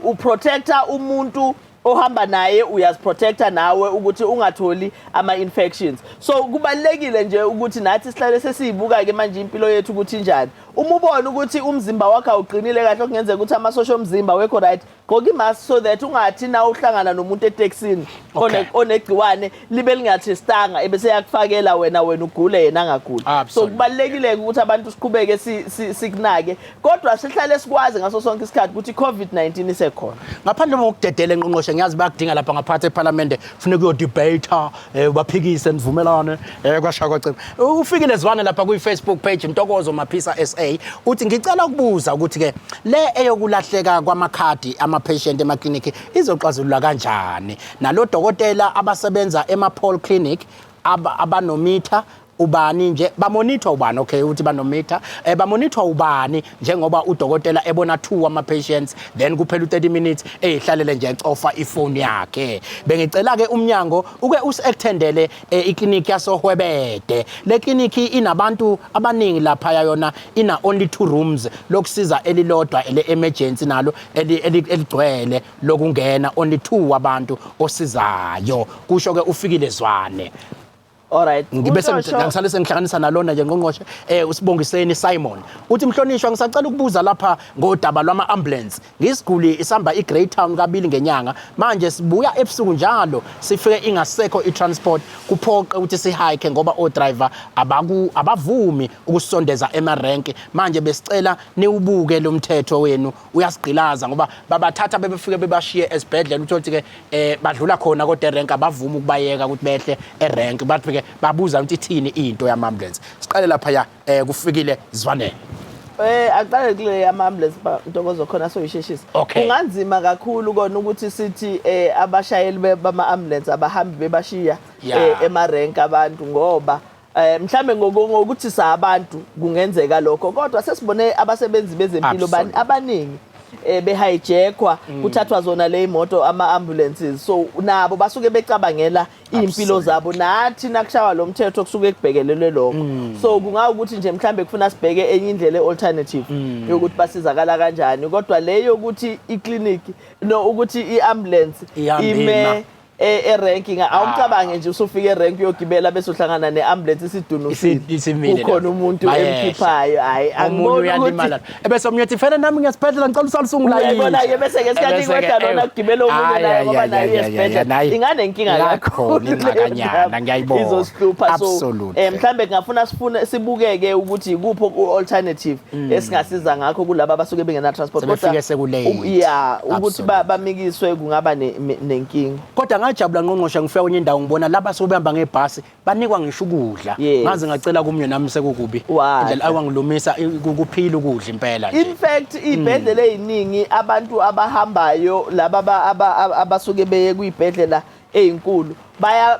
uprotecta umuntu ohamba naye uyaziprotecta nawe ukuthi ungatholi ama-infections so kubalekile nje ukuthi nathi sihlale sesiyibuka ke manje impilo yethu ukuthi njani uma ubona ukuthi umzimba wakho awuqinile kahle kungenzeka ukuthi amasosha omzimba wekho right gqoka imask so that ungathi na uhlangana nomuntu eTexini onegciwane libe lingathestanga ebese yakufakela wena ugule yena angaguli so kubalekile ukuthi abantu siqhubeke sikunake kodwa sihlale sikwazi ngaso sonke isikhathi ukuthi iCovid-19 isekhona ngaphandle kokudedela engqongqoshe ngiyazi bayakudinga lapha ngaphansi eParliament ufuna ukuyodebate baphikise nivumelane kwashaqocela ufikile Zwane lapha kuFacebook page Ntokozo Maphisa SA uthi ngicela ukubuza ukuthi ke le eyokulahleka kwamakhadi ama-patient emakliniki izoxazulula kanjani nalo dokotela abasebenza ema-poll clinic abanometer ubani nje bamonitor ubani okay uthi banometer bamonitor ubani njengoba udokotela ebona 2 ama-patients then kuphela u30 minutes ehlalele nje ecofa ifoni yakhe bengicela ke uMnyango uke usi-extendele ikliniki yasoHwebede le kliniki inabantu abaningi lapha yona ina only 2 rooms lokusiza elilodwa ele-emergency nalo eligcwele lokungena only 2 abantu osizayo kusho ke ufikile Zwane. Alright. Ngibese ngisale sengihlanganisa nalona nje ngqongqoshe usibongiseni Simon. Uthi mhlonishwa ngisacela ukubuza lapha ngodaba lwama ambulance. Ngisiguli isamba iGreat Town kabili ngenyanga. Manje sibuya ebusuku njalo sifike ingasekho iTransport kuphoqe ukuthi sihike ngoba odriver abavumi ukusondeza emarenk. Manje besicela niwubuke lo mthetho wenu uyasigqilaza ngoba babathatha bebefike bebashiye esibhedlela uthothi ke badlula khona kodwa erenk abavumi ukubayeka ukuthi behle erenk bathi babuza ukuthi ithini into yama-ambulance siqale lapha kufikile Zwane aqale kule ama-ambulance Ntokozo khona soyisheshisa kunganzima kakhulu kona ukuthi sithi abashayeli bama-ambulance abahambi bebashiya emarenk abantu ngoba mhlambe ngokuthi sabantu kungenzeka lokho kodwa sesibone abasebenzi bezempilo abaningi behijackwa kuthathwa zona le imoto ama-ambulances so nabo basuke becabangela impilo zabo nathi nakushawa lo mthetho kusuke kubhekelelwe lokho so kungawukuthi nje mhlambe kufuna sibheke enye indlela e-alternative yokuthi basizakala kanjani kodwa leyo ukuthi iclinic ukuthi i-ambulance ime ranking awucabange nje usufika erank uyogibela bese uhlangana neambulance isidunusini ukhona umuntu emkhiphayo hayi angiboni uyalimala ebese umnyethi fela nami ngiyasibhedlela ngicela usalusungula yini uyabona ke bese ngesikhathi kwedla lona kugibela umuntu naye ngoba naye esibhedlela ingane inkinga yakho ingxakanyana ngiyayibona izohlupha so mhlambe ngafuna sibukeke ukuthi ikupho ku-alternative esingasiza ngakho kulabo abasuke bengena transport kodwa ukuthi bamikiswe kungaba nenkinga kodwa ngajabula ngqongqoshe ngifika kwenye indawo ngibona laba sobehamba ngebhasi banikwa ngisho ukudla ngaze ngacela kumnye nami sekukubi indlela awangilumisa kuphila ukudla impela nje in fact ibhedlela eziningi abantu abahambayo laba abasuke beye kuyibhedlela ezinkulu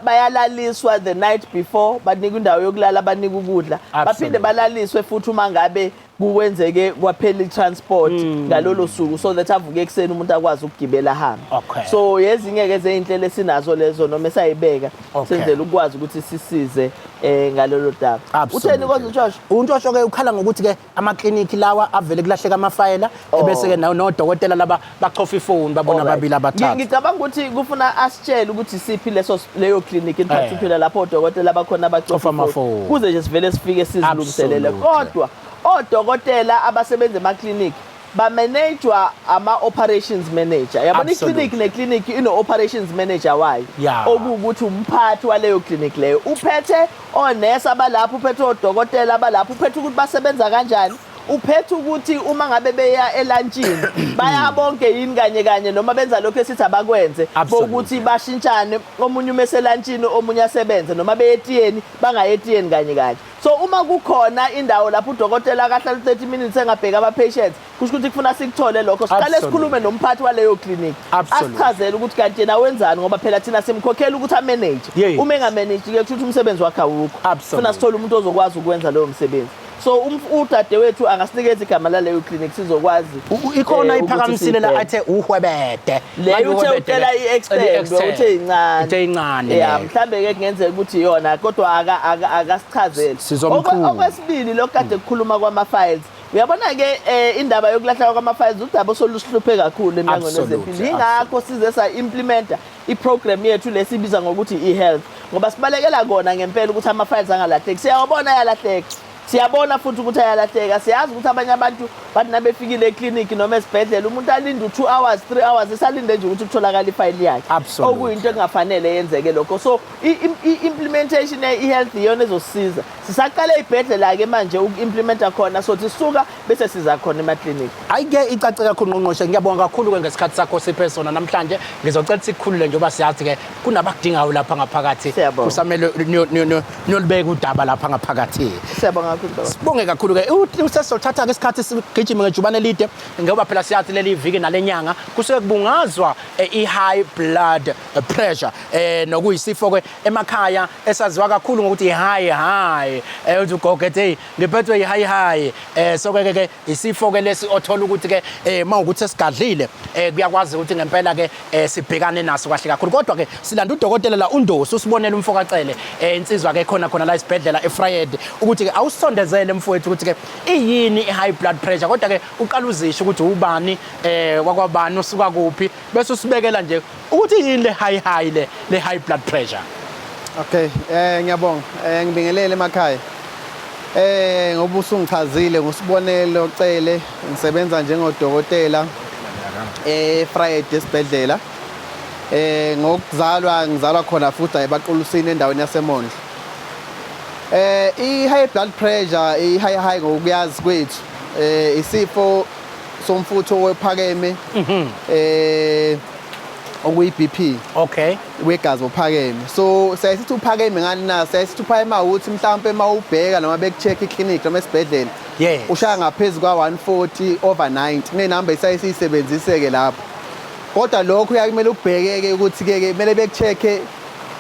bayalaliswa the night before banika indawo yokulala banika ukudla baphinde balaliswe futhi uma ngabe kuwenzeke kwaphela i-transport ngalolo suku so that avuke ekseni umuntu akwazi ukugibela hamba so yezinye ke zezinhlelo esinazo lezo noma esayibeka senzele ukwazi ukuthi sisize ngalolo daba utheni konke uNtshosho uNtshosho ke ukhala ngokuthi ke amakliniki lawa avele kulahleka amafayela ebese ke nodokotela laba bachofa ifoni babona ababili abathathu ngicabanga ukuthi kufuna asitshele ukuthi siphi leyo clinic in particular lapho odokotela bakhona abachofa amafoni kuze nje sivele sifike sizilungiselele kodwa odokotela abasebenza emakliniki bamanagewa ama-operations manager. Yabona i-clinic ne-clinic ino-operations manager wayo. Okuwukuthi umphathi waleyo clinic leyo. Uphethe onesi abalapho, uphethe odokotela abalapho, uphethe ukuthi basebenza kanjani. Uphethe ukuthi uma ngabe beya elunchini baya bonke yini kanye noma benza lokho esithi abakwenze ukuthi bashintshane, omunye umese lunchini omunye asebenze, noma beyetiyeni bangayetiyeni kanye. So uma kukhona indawo lapho udokotela akahlala 30 minutes engabheka ama-patients, kusho ukuthi kufuna sikuthole lokho. Siqale sikhulume nomphathi waleyo clinic asichazele ukuthi kanti yena wenzani, ngoba phela thina simkhokhela ukuthi amanage. Uma engamanage-ke kusho ukuthi umsebenzi wakhe awukho. Funa sithole umuntu ozokwazi ukwenza lowo msebenzi. So udadewethu angasinikeza igama laleyo clinic sizokwazi. Ikhona iphakamisile la athe uhwebede. Leyo uthe ucela i-extend uthe incane. Yeah, mhlambe ke kungenzeka ukuthi iyona kodwa akasichazele. Okwesibili lokho kade kukhuluma kwama-files. Uyabona ke indaba yokulahla kwama-files udaba osoluhluphe kakhulu eMnyangweni wezeMpilo. Ingakho size sa-implementa iprogram yethu lesibiza ngokuthi i-health, ngoba sibalekela kona ngempela ukuthi ama-files angalahleki. Siyabona ayalahleka. Siyabona futhi ukuthi ayalahleka. Siyazi ukuthi abanye abantu bathi nabefikile eclinic noma esibhedlela umuntu alinde 2 hours 3 hours esalinde nje ukuthi kutholakala ifile yakhe, okuyinto engafanele yenzeke lokho. So i-implementation ye-health iyona ezosiza. Sisaqale ibhedlela ke manje uku-implementa khona, sothi sisuka bese siza khona ema-clinic. Ayike icace kakhulu Ngqongqoshe, ngiyabonga kakhulu ngesikhathi sakho siphe sona namhlanje. Ngizocela sikhulule njengoba siyazi ke kunabakudingayo lapha ngaphakathi, kusamele niyolibeka udaba lapha ngaphakathi. Siyabonga. Sibonge kakhulu ke usesizothatha ke isikhathi sigijime ngejubane elide, ngoba phela siyathi leli viki nalenyanga kusuke kubungazwa i-high blood pressure nokuyisifo ke emakhaya esaziwa kakhulu ngokuthi i-high uthi ugogo ethi ngiphethwe i-high. So ke isifo ke lesi othola ukuthi ke mawukuthi esigadlile kuyakwazi ukuthi ngempela ke sibhekane naso kahle kakhulu. Kodwa ke silanda udokotela la uNdosi usibonele umfoka Cele insizwa ke khona la isibhedlela eVyrheid ukuthi ke awusondezele mfowethu ukuthi ke iyini i-high blood pressure, kodwa ke uqala uzisho ukuthi ubani wakwabani usuka kuphi, bese usibekela nje ukuthi yini le high blood pressure. Okay, ngiyabonga. Ngibingelele emakhaya. Ngoba usungichazile ngoSibonelo Cele, ngisebenza njengodokotela eVyrheid esibhedlela. Ngizalwa khona futhi ebaqulusini endaweni yaseMondlo. I-high blood pressure, i-high ngokuyazi kwethu, isifo somfutho ophakeme, okuyi-BP. Okay. Wegazi ophakeme. So siyasithi uphakeme ngani na? Siyasithi uphakeme ukuthi mhlawumbe mawubheka noma bekucheck iclinic noma esibhedlela. Ushaya ngaphezulu kwa-140 over 90. Kunenamba esayisebenziseke lapho. Kodwa lokho kuyakumele ubhekeke ukuthi ke kumele bekucheck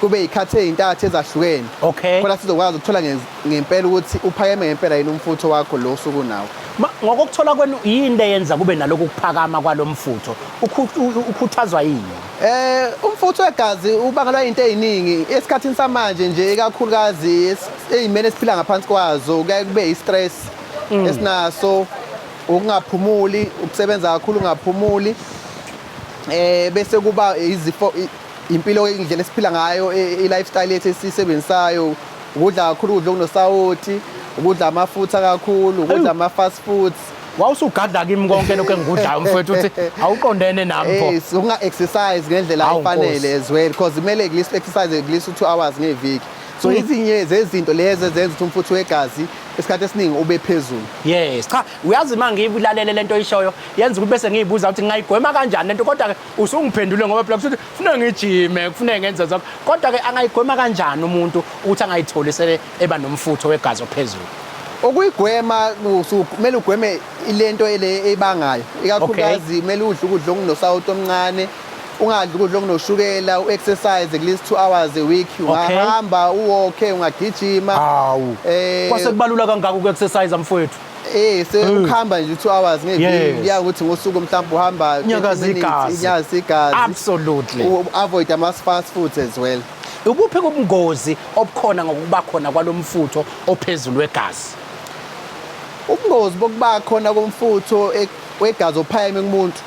kube ikhathe ezintathu ezahlukene. Okay. Khona sizokwazi ukuthola ngempela ukuthi uphakeme ngempela yini umfutho wakho lo osuku nawo. Ngokukuthola kwenu yini leyenza kube nalokho kuphakama kwalomfutho? Ukhuthazwa yini? Umfutho wegazi ubangelwa into eziningi esikhathini samanje nje, ikakhulukazi ezimene esiphila ngaphansi kwazo, kuyaye kube i-stress esinaso, ukungaphumuli, ukusebenza kakhulu ungaphumuli, bese kuba izifo, impilo indlela esiphila ngayo, i-lifestyle yethu esisebenzisayo, ukudla kakhulu, ukudla okunosawoti, ukudla amafutha kakhulu, ukudla ama-fast foods. Wawusugadla kimi konke lokho engikudlayo mfowethu uthi awuqondene napho. Unga-exercise ngendlela efanele as well, because kumele exercise at least 2 hours ngeviki. So izinye zezinto lezo zenza ukuthi umfutho wegazi esikhathi esiningi ube phezulu. Yes, cha uyazi manje ngiyibulalele lento oyishoyo yenza ukuthi bese ngiyibuza ukuthi ngayigwema kanjani lento, kodwa ke usungiphendule ngoba phela kuthi kufanele ngijime, kufanele ngenze zonke, kodwa ke angayigwema kanjani umuntu ukuthi angayitholi sele eba nomfutho wegazi ophezulu? Okuyigwema kumele ugweme ilento ele ebangayo, ikakhulukazi kumele udle ukudla okunosawoti omncane, ungadli ukudla okunoshukela, u-exercise at least 2 hours a week, ungahamba uwalke, ungagijima. Kwase kubalula kangaka uku-exercise mfowethu? Ukuhamba nje 2 hours ngeviki, kuya ukuthi ngosuku mhlawumbe uhamba inyakazi igazi. Absolutely. Avoid ama-fast foods as well. Ukuphi ubungozi obukhona ngokuba khona kwalomfutho ophezulu wegazi? Ubungozi bokuba khona komfutho wegazi ophakeme kumuntu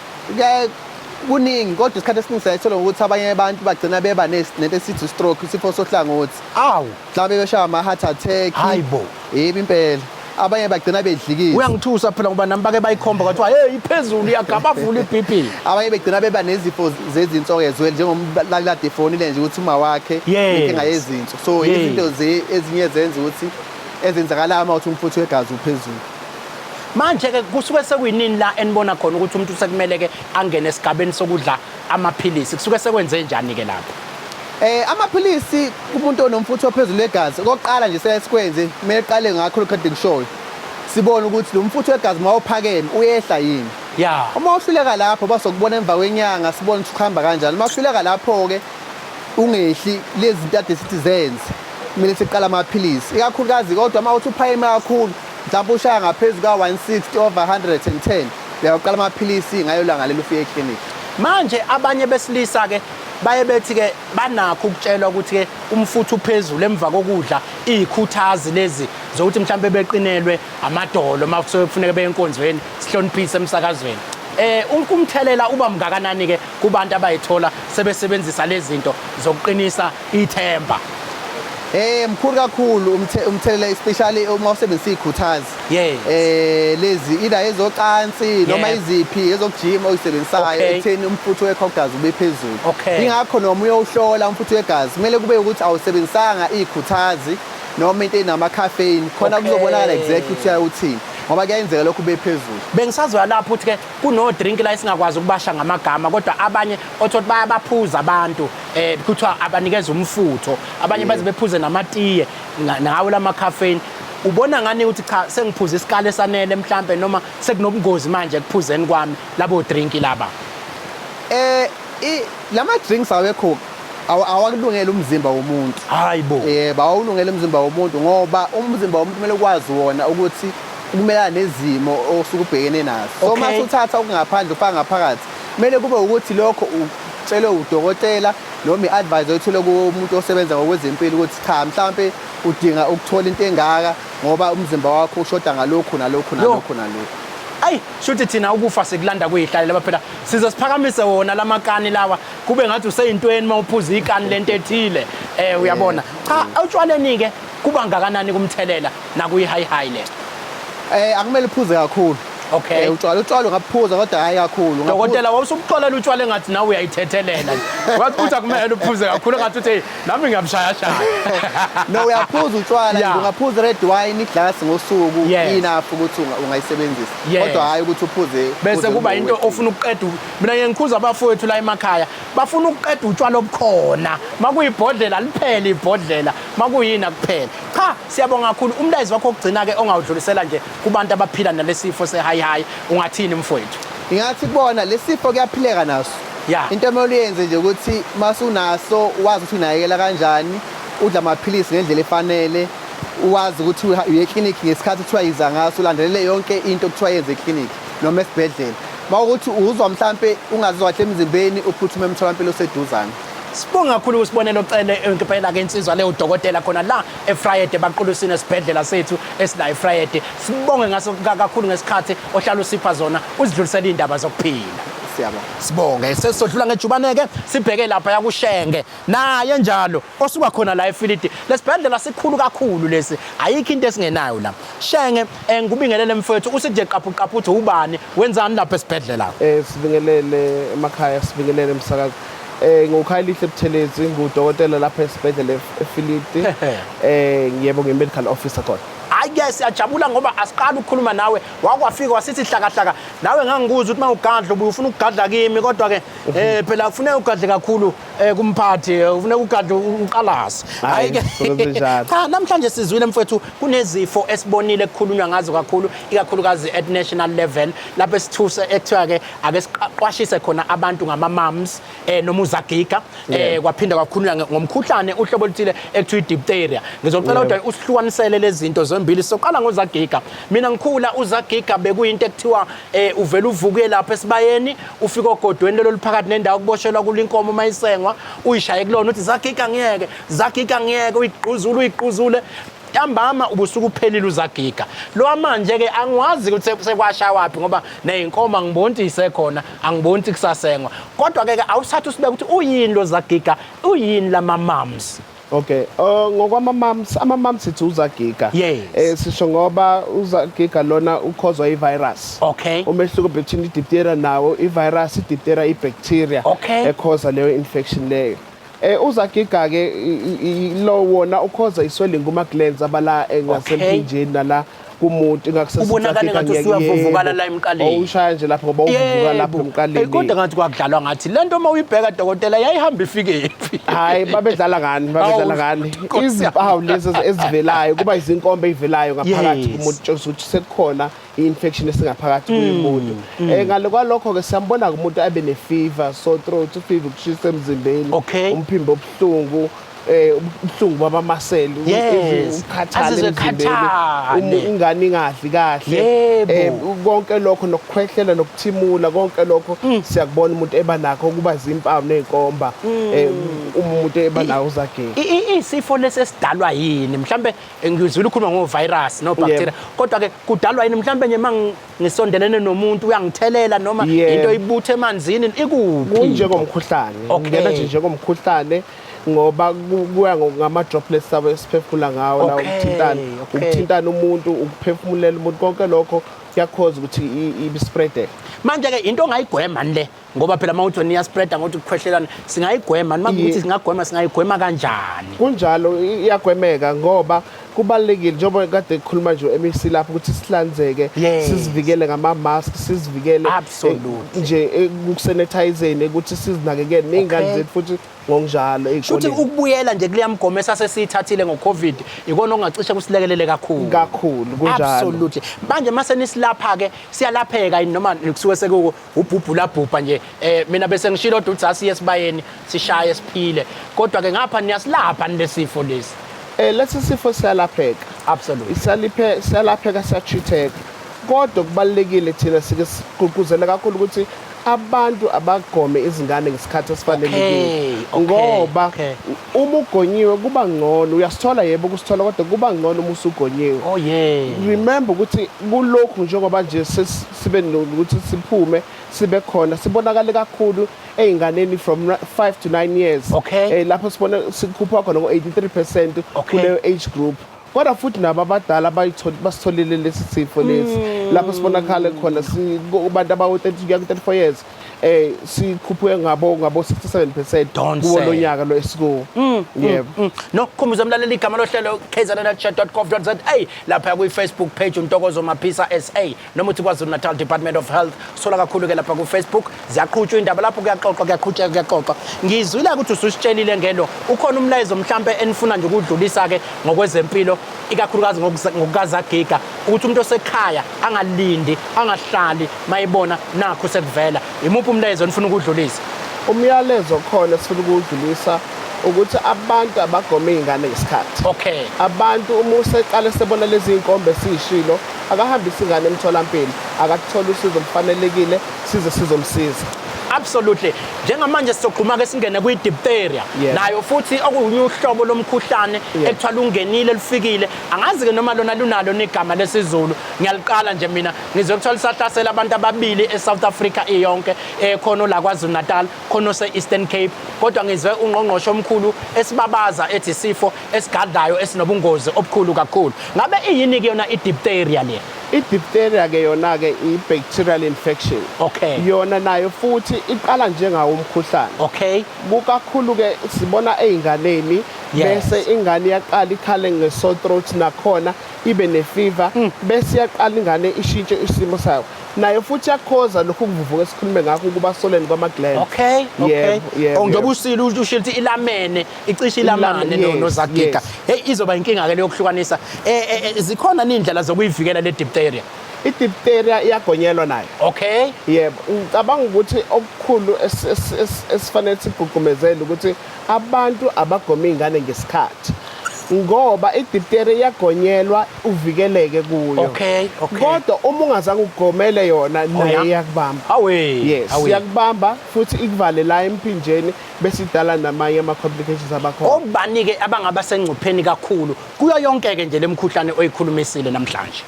kuningi, kodwa isikhathi esiningi sayithola ukuthi abanye abantu bagcina beba nento esithi stroke, isifo sohlangothi. Mhlawumbe beshaya ama-heart attack. Hayibo. Yebo impela. abanye bagcina bedlikiza. Uyangithusa phela ngoba nami bake bayikhomba kwathiwa hey iphezulu iyagabavula iBP. Abanye begcina beba nezifo zezinso ezwele njengoba efonile nje ukuthi uma wakhe inkinga yezinso. So izinto ezinye zenza ukuthi ezenzakala uma uthi umfutho wegazi uphezulu. Manje ke kusuke sekuyinini la enibona khona ukuthi umuntu sekumele ke angene esigabeni sokudla amaphilisi kusuke sekwenze njani ke lapho? Amaphilisi kumuntu onomfutho ophezulu wegazi okokuqala nje sesikwenze kumele uqale ngakho lokho kushoyo. Sibone ukuthi lo mfutho wegazi mawuphakeme uyehla yini. Yeah. Uma uhluleka lapho basokubona emva kwenyanga sibone ukuthi ukuhamba kanjani. Uma uhluleka lapho ke ungehli lezi zinto ade citizens kumele siqala amaphilisi. Ikakhulukazi kodwa uma uthi uphakeme kakhulu mhlawumbe ushaya ngaphezulu ka160 over 110 uyaqala amaphilisi ngayo langa lelo ufike eclinic. Manje abanye besilisa ke baye bethi ke banakho ukutshelwa ukuthi ke umfutho uphezulu emva kokudla izikhuthazi lezi zokuthi mhlambe beqinelwe amadolo makusuke kufuneka beyenkonzweni sihloniphise emsakazweni. Umthelela uba mngakanani ke kubantu abayithola sebesebenzisa lezi zinto zokuqinisa ithemba. Mkhulu kakhulu umthelela especially uma usebenzisa izikhuthazi. Yes. Lezi ida ezocansi noma iziphi ezokujima oyisebenzisayo ekutheni umfutho wegazi ube phezulu. Ingakho noma uyohlola umfutho wegazi kumele kube ukuthi awusebenzisanga izikhuthazi noma into enama caffeine khona kuzobonakala exactly ukuthi uthini. Ngoba kuyenzeka lokho ube phezulu. Bengisazwa lapho ukuthi ke kuno drink la isingakwazi ukubasha ngamagama kodwa abanye othothi bayabaphuza abantu kuthiwa abanikeza umfutho abanye baze bephuze namatiye nawo lama caffeine. Ubona ngani ukuthi cha sengiphuza isikale sanele mhlambe noma sekunobungozi manje kuphuzeni kwami labo drink laba? Lama drinks awekho awakulungela umzimba womuntu. Hayibo. Bawulungela umzimba womuntu ngoba umzimba womuntu kumele ukwazi wona ukuthi ukumelana nezimo osuke ubhekene nazo. So mase uthatha okungaphandle ufaka ngaphakathi kumele kube ukuthi lokho utshelwe udokotela noma iadvisor ethule kumuntu osebenza ngokwezempilo ukuthi cha mhlambe udinga ukuthola into engaka ngoba umzimba wakho ushoda ngalokho nalokho nalokho nalokho. Ayi shuthi thina ukufa sekulanda kuyihlale lapha phela sizosiphakamisa wona lamakani lawa kube ngathi useyintweni mawuphuza ikani lento ethile uyabona cha utshwaleni ke kuba ngakanani kumthelela nakuyi-high le? Akumele uphuze kakhulu. Utshwala ungaphuza kodwa hayi kakhulu. Dokotela wawusukuxolela utshwala engathi nawe uyayithethelela nje. Wathi uthi akumele uphuze kakhulu ngathi uthi nami ngiyamshaya shaya. No uyaphuza utshwala ungaphuza red wine iglass ngosuku enough ukuthi ungayisebenzisa. Kodwa hayi ukuthi uphuze bese kuba into ofuna ukuqeda. Mina ngiyengikhuza abafowethu la emakhaya bafuna ukuqeda utshwala obukhona. Makuyibhodlela liphele ibhodlela makuyina kuphela. Cha siyabonga kakhulu umlayezo wakho ogcina ke ongawudlulisela nje kubantu abaphila nalesifo se-high ungathini mfowethu? Ngingathi kubona lesifo kuyaphileka naso. Into emele uyenze nje ukuthi masunaso wazi ukuthi unayekela kanjani udla amaphilisi ngendlela efanele uwazi ukuthi uye clinic ngesikhathi kuthiwa yiza ngaso ulandelele yonke into kuthiwa yenze clinic noma esibhedlela. Mawukuthi uzwa mhlambe ungazizwa kahle emzimbeni uphuthume emtholampilo oseduzane. Sibonga kakhulu uSibonelo Cele ngempela ke insizwa le udokotela khona la eVyrheid baqulusini esibhedlela sethu esila eVyrheid. Sibonge ngaso kakhulu ngesikhathi ohlala usipha zona uzidlulisela indaba zokuphila. Sibonge sesodlula ngejubaneke sibheke lapha yakushenge naye njalo osuka khona la eVyrheid lesibhedlela sikhulu kakhulu lesi ayikho into esingenayo la shenge ngubingelele mfowethu usithi nje qaphu uthi ubani wenzani lapha esibhedlela? Sibingelele emakhaya sibingelele emsakazo. Ngokhaya Buthelezi ngudokotela lapha esibhedlela eVyrheid. Ngiyebo nge-medical officer khona. Hayi siyajabula ngoba asiqala ukukhuluma nawe wakwafika wasithi hlaka nawe ngangikuza ukuthi mawugadla ubuye ufuna ukugadla kimi kodwa ke phela kufuneka ugadle kakhulu kumphathi ufuneka ugadle uqalasi. Hayi ke cha namhlanje sizwile mfowethu kunezifo esibonile ukukhulunywa ngazo kakhulu ikakhulukazi at national level lapho esithuse ekuthiwa ke ake siqwashise khona abantu ngama Mumps noma uzagiga kwaphinda kwakhulunywa ngomkhuhlane uhlobo oluthile ekuthiwa diphtheria. Ngizocela kodwa usihlukanisele lezi zinto zombili soqala ngozagiga. Mina ngikhula uzagiga bekuyinto ekuthiwa uvela uvuke lapha esibayeni ufika ogodweni lelo liphakathi nendawo kuboshelwa kulinkomo mayisengwa uyishaye kulona uthi zagiga ngiyeke uyiquzule ntambama ubusuku uphelile uzagiga lo manje ke angwazi ukuthi sekwasha wapi ngoba neyinkomo angiboni isekhona angiboni kusasengwa kodwa ke awusathu sibeke ukuthi uyini lo zagiga uyini lama Mumps? Okay. Ngokwama mumps, ama mumps ithi uzagiga. Yes. Sisho ngoba uzagiga lona ukhozwa i-virus. Okay. Umehluko between i-diphtheria nawo i-virus, i-diphtheria i-bacteria ekhoza leyo infection leyo. Uzagiga ke lo wona ukhoza iswelling kuma glands abala engasemphinjeni nala kumuntu ubonakala ngathi usuyavuvukala la emqaleni ushaya nje lapho ngoba uvuvuka lapho emqaleni kodwa ngathi kwakudlalwa ngathi lento uma uyibheka dokotela yayihamba ifike phi hayi babedlala ngani izimpawu lezi ezivelayo kuba izinkombe ezivelayo ngaphakathi kumuntu ukuthi sekukhona i-infection esingaphakathi kumuntu ngale kwalokho ke siyambona kumuntu abe ne fever, sore throat, fever, ukushisa emzimbeni, umphimbo obuhlungu ubuhlungu babamaseli ukukhathala emzimbeni ingane ingadli kahle konke lokho nokukhwehlela nokuthimula konke lokho siyakubona umuntu eba nakho kuba izimpawu nezinkomba umuntu eba nawo uzageka isifo lesesidalwa yini mhlambe ngizwile ukhuluma ngo-virus no bacteria kodwa ke kudalwa yini mhlambe nje mangisondelene nomuntu uyangithelela noma into ibuthe emanzini ikuphi kunjengomkhuhlane ngena nje njengomkhuhlane ngoba kuya ngama droplets sabe esiphefumula ngawo la ukuthintana umuntu ukuphefumulela umuntu konke lokho kuyakhoza ukuthi ibispread manje ke into ongayigwema le ngoba phela mawuthi niya spread ngokuthi ukukhwehlelana singayigwema makuthi singayigwema kanjani kunjalo iyagwemeka ngoba kubalekile njengoba kade ekhuluma nje MEC lapho ukuthi sihlanzeke sizivikele ngama mask sizivikele nje ukusanitizing ukuthi sizinakekele nezingane zethu futhi ngonjalo ezikoleni futhi ukubuyela nje kuleya mgomo esasesithathile ngo-COVID ikona ongacishe kusilekelele kakhulu kunjalo absolutely manje mase nisilapha ke siyalapheka noma kusuke sekuko ubhubhulabhubha nje mina bese ngishilo ukuthi asiye esibayeni sishaye siphile kodwa ke ngapha niyasilapha lesifo lesi lesi sifo siyalapheka absolutely siyalapheka siyatreateka kodwa kubalekile thina sike sigqugquzela kakhulu ukuthi abantu abagome izingane ngesikhathi esifanelekile ngoba uma ugonyiwe kuba ngcono uyasithola yebo kusithola kodwa kuba ngcono uma usugonyiwe remember ukuthi kulokhu njengoba nje sibe nokuthi siphume sibe khona sibonakala kakhulu einganeni from 5 to 9 years lapho sibona sikhupha khona ngo-83% kuleyo age group kodwa futhi nabo abadala basitholile lesi sifo lesi lapho sibonakala khona kubantu abawu-30 kuya ku-34 years sikhuphuke ngabo 67% kuwo lo nyaka lo esikuwo yebo nokukhumbuza umlaleli igama lohlelo KZNHealthChatDotGov.za lapha kwi-Facebook page uNtokozo Maphisa SA noma uthi KwaZulu-Natal Department of Health sola kakhulu ke lapha ku-Facebook ziyaqhutshwa indaba lapho kuyaxoxwa ngizwile ukuthi ususitshelile ngelo ukhona umlayezo mhlambe enifuna nje ukudlulisa ke ngokwezempilo ikakhulukazi ngokukazagiga ukuthi umuntu osekhaya angalindi angahlali mayibona nakho sekuvela imuphi umlayezo nifuna ukudlulisa umyalezo khona sifuna ukudlulisa ukuthi abantu abagome izingane ngesikhathi abantu uma useqala sebona lezi inkombe sishilo akahambisa ingane emtholampilo akathola usizo mfanelekile size sizomsiza absolutely njengamanje sizokhuluma ke singene kwi-diphtheria nayo futhi okuyinye uhlobo lomkhuhlane ekuthiwa ungenile lifikile angazi ke noma lona lunalo negama lesizulu ngiyaliqala nje mina ngizokuthola isahlasela abantu ababili eSouth Africa iyonke khona la KwaZulu-Natal khona se-Eastern Cape kodwa ngizwe uNgqongqoshe omkhulu esibabaza ethi isifo esigadlayo esinobungozi obukhulu kakhulu ngabe iyini ke yona i-diphtheria le i-diphtheria ke yona ke i-bacterial infection yona nayo futhi iqala njengawo umkhuhlane kukakhulu ke sibona einganeni bese ingane yaqala ikhale nge-sore throat nakhona ibe ne-fever bese yaqala ingane ishintshe isimo sayo nayo futhi yakhoza lokhu kuvuvuka esikhulume ngakho ukuba soleni kwama-gland njengoba ushilo ilamene icishe ilamane nozagiga izoba inkinga ke leyo kuhlukanisa zikhona nindlela zokuyivikela le diphtheria i-diphtheria iyagonyelwa nayo yebo ngicabanga ukuthi okukhulu esifanele sigqugqumezele ukuthi abantu abagome izingane ngesikhathi ngoba i-diphtheria iyagonyelwa uvikeleke kuyo kodwa uma ungazange ugomele yona nayo iyakubamba iyakubamba futhi ikuvale la emphinjeni bese idala namanye ama-complications abakhona obani ke abangaba sengcupheni kakhulu kuyo yonke ke nje lemkhuhlane oyikhulumisile namhlanje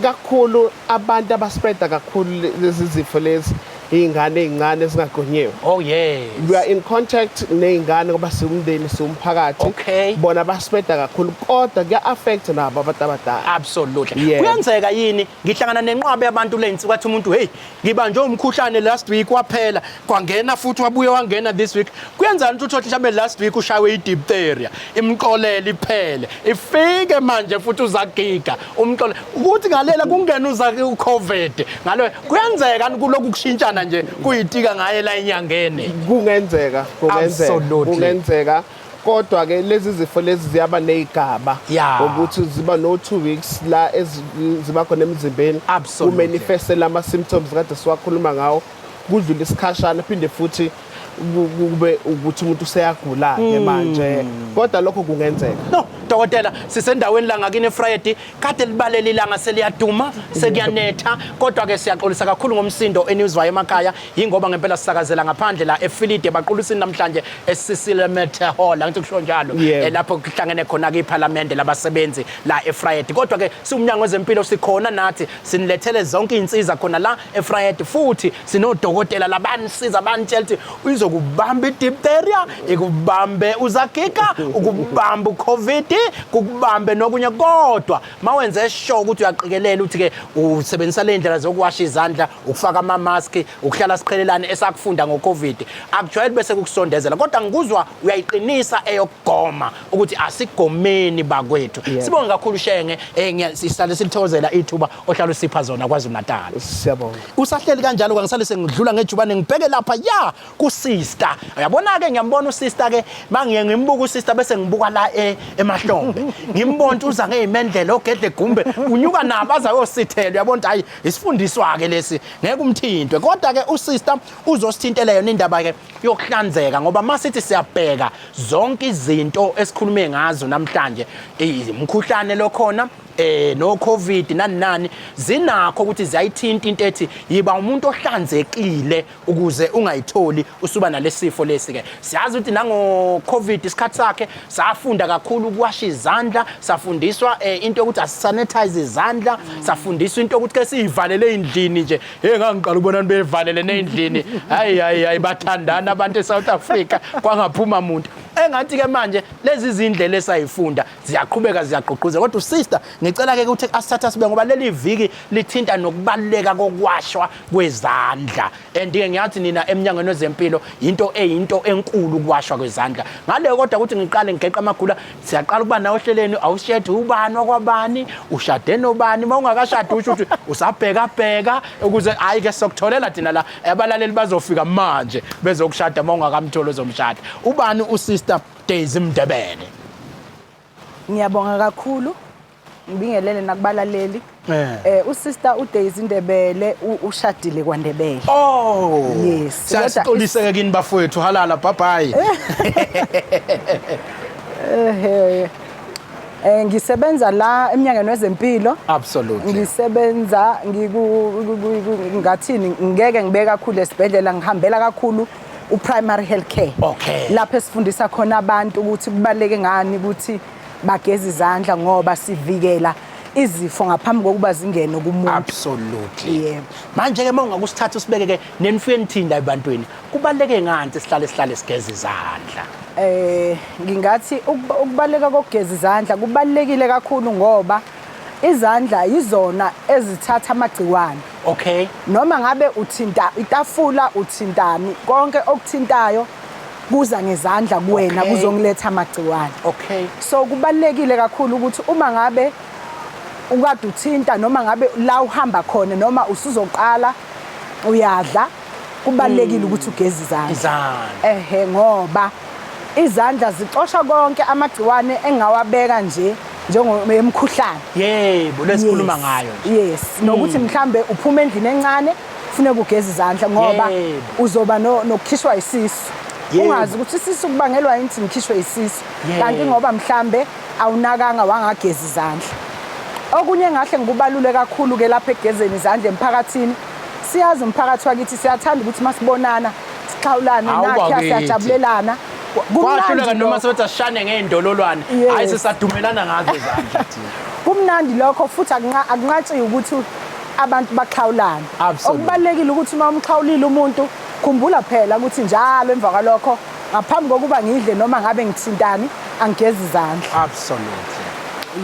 kakhulu abantu abaspreada kakhulu lezi zifo lezi iy'ngane ey'ncane ezingagonyiwe. Oh yes. We are in contact ney'ngane ngoba siwumndeni siwumphakathi. Okay. Bona basipeda kakhulu kodwa kuya-affect nabo abantu abadala. Absolutely. Yeah. Kuyenzeka yini ngihlangana nenqwabe yabantu lensi kwathi umuntu hey ngibanjwe umkhuhlane last week waphela kwangena futhi wabuye wangena this week. Kuyenzani ukuthi uthi mhlawumbe last week ushawe i-diphtheria imqolele iphele ifike manje futhi uzagiga umqolele ukuthi ngalela kungena u-COVID ngalo kuyenzeka kulokhu kushintshana nje kuyitika ngaye la enyangeni. Kungenzeka Absolutely. kungenzeka kodwa ke lezi zifo lezi ziyaba nezigaba Yeah. ukuthi ziba no 2 weeks la ziba khona emzimbeni Absolutely. kumanifeste ama symptoms kade siwakhuluma ngawo kudlula isikhashana phinde futhi kube ukuthi umuntu useyagula ke manje kodwa lokho kungenzeka. No, dokotela sisendaweni la ngakini eVyrheid kade libalele ilanga seliyaduma sekuyanetha kodwa ke siyaxolisa kakhulu ngomsindo enizwayo emakhaya ingoba ngempela sisakazela ngaphandle la eVyrheid baqulisini namhlanje esisilemete hall ngithi kusho njalo lapho kuhlangene khona ke iParliament labasebenzi la eVyrheid kodwa ke siuMnyango wezeMpilo sikhona nathi sinilethele zonke insiza khona la eVyrheid futhi sinodokotela labanisiza banitshela ukuthi uzokubamba i-diphtheria ikubambe uzagiga ukubamba uCovid kukubambe nokunye kodwa mawenze sure ukuthi uyaqikelela ukuthi ke usebenzisa le ndlela zokuwasha izandla ukufaka ama mask ukuhlala siqhelelane esakufunda ngoCovid akujwayele bese kukusondezela kodwa ngikuzwa uyayiqinisa eyokugoma ukuthi asigomeni bakwethu sibonge kakhulu Shenge ngiyasihlale silithozela ithuba ohlala usipha zona KwaZulu-Natal. Siyabonga. Usahleli kanjalo ngisale sengidlula ngejubane ngibheke lapha ya kusister uyabona ke ngiyambona usister ke mangiye ngimbuka usister bese ngibuka la emahlombe ngimbona uza ngeimendlela ogedle gumbe unyuka nabo azayosithela uyabona hayi isifundiswa ke lesi ngeke umthintwe kodwa ke usister uzosithintela yona indaba ke yokuhlanzeka ngoba masithi siyabheka zonke izinto esikhulume ngazo namhlanje umkhuhlane lokhona no COVID nani zinakho ukuthi ziyayithinta into ethi yiba umuntu ohlanzekile ukuze ungayitholi usuba nalesifo lesi ke siyazi ukuthi nango COVID isikhathi sakhe safunda kakhulu ukuwasha izandla safundiswa into ukuthi asisanitize izandla safundiswa into ukuthi ke siyivalele endlini nje ngangiqala ukubona bevalele neendlini hayi bathandana abantu eSouth Africa kwangaphuma umuntu engathi ke manje lezi izindlela esayifunda ziyaqhubeka ziyagqugquza kodwa usister ngicela ke ukuthi asithatha sibe ngoba leli viki lithinta nokubaleka kokwashwa kwezandla andike ngiyathi nina eMnyangweni wezeMpilo into enkulu ukuwashwa kwezandla ngale kodwa ukuthi ngiqale ngigeqa amagula siyaqala ukuba nawo ohleleni awushade ubani wakwabani ushade nobani mawungakashada usho ukuthi usabheka ukuze hayi ke sokutholela thina la abalaleli bazofika manje bezokushada mawungakamtholi ozomshada ubani usister Daisy Mndebele. Ngiyabonga kakhulu ngibingelele nakubalaleli usister uDaisy Ndebele ushadile kwaNdebele. Oh yes siyasixoliseke kini bafowethu halala bye ngisebenza la eMnyangweni wezeMpilo. Absolutely. Ngisebenza ngathini ngeke ngibe kakhulu esibhedlela ngihambela kakhulu primary health care. Okay. Lapho esifundisa khona abantu ukuthi kubaleke ngani ukuthi bageze izandla ngoba sivikela izifo ngaphambi kokuba zingene kumuntu. Absolutely. Yebo. Manje ke mawungakusithatha usibeke ke nenifweni thinda ebantwini kubaleke ngani sihlale sigeze izandla. Ngingathi ukubaleka kokugeza izandla kubalekile kakhulu ngoba izandla yizona ezithatha amagciwane. Okay. Noma ngabe uthinta itafula uthintani konke okuthintayo kuza ngezandla kuwena kuzongiletha amagciwane. Okay. So kubalekile kakhulu ukuthi uma ngabe ukade uthinta noma ngabe la uhamba khona noma usuzoqala uyadla kubalekile ukuthi ugeze izandla. Ngoba izandla zixosha konke amagciwane engawabeka nje njengomkhuhlane. Yebo lesikhuluma ngayo nje. Yes nokuthi mhlambe uphuma endlini encane kufuneka ugeze izandla ngoba uzoba nokukhishwa isisu. Ungazi ukuthi isisu kubangelwa yini ngikhishwe isisu kanti ngoba mhlambe awunakanga wangageza izandla. Okunye ngahle ngikubalule kakhulu ke lapha egezeni izandla emphakathini. Siyazi umphakathi wakithi siyathanda ukuthi masibonana sixhawulane nakhe siyajabulelana. Kwahluleka noma sebenza sishane ngeindololwane hayi sisadumelana ngazo izandla thina. Kumnandi lokho futhi akunqatshiwe ukuthi abantu baxhawulane. Absolutely. Okubalekile ukuthi uma umxhawulile umuntu khumbula phela ukuthi njalo emva kwalokho ngaphambi kokuba ngidle noma ngabe ngithintani angigeza izandla. Absolutely.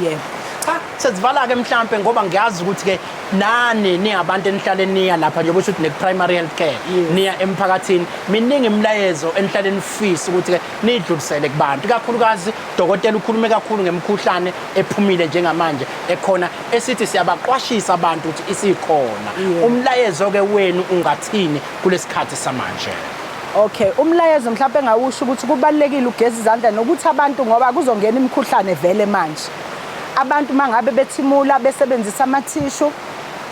Yebo. Cha sesivala ke mhlambe ngoba ngiyazi ukuthi ke nani ningabantu enihlale niya lapha nje ukuthi ne primary health care niya emphakathini miningi imlayezo enihlale nifisa ukuthi ke nidlulisele kubantu kakhulukazi dokotela ukhulume kakhulu ngemikhuhlane ephumile njengamanje ekhona esithi siyabaqwashisa abantu ukuthi isikhona umlayezo ke wenu ungathini kulesikhathi samanje. Okay, umlayezo mhlawumbe engawusho ukuthi kubalekile ugeza izandla nokuthi abantu ngoba kuzongena imikhuhlane vele manje. Abantu mangabe bethimula besebenzisa amathishu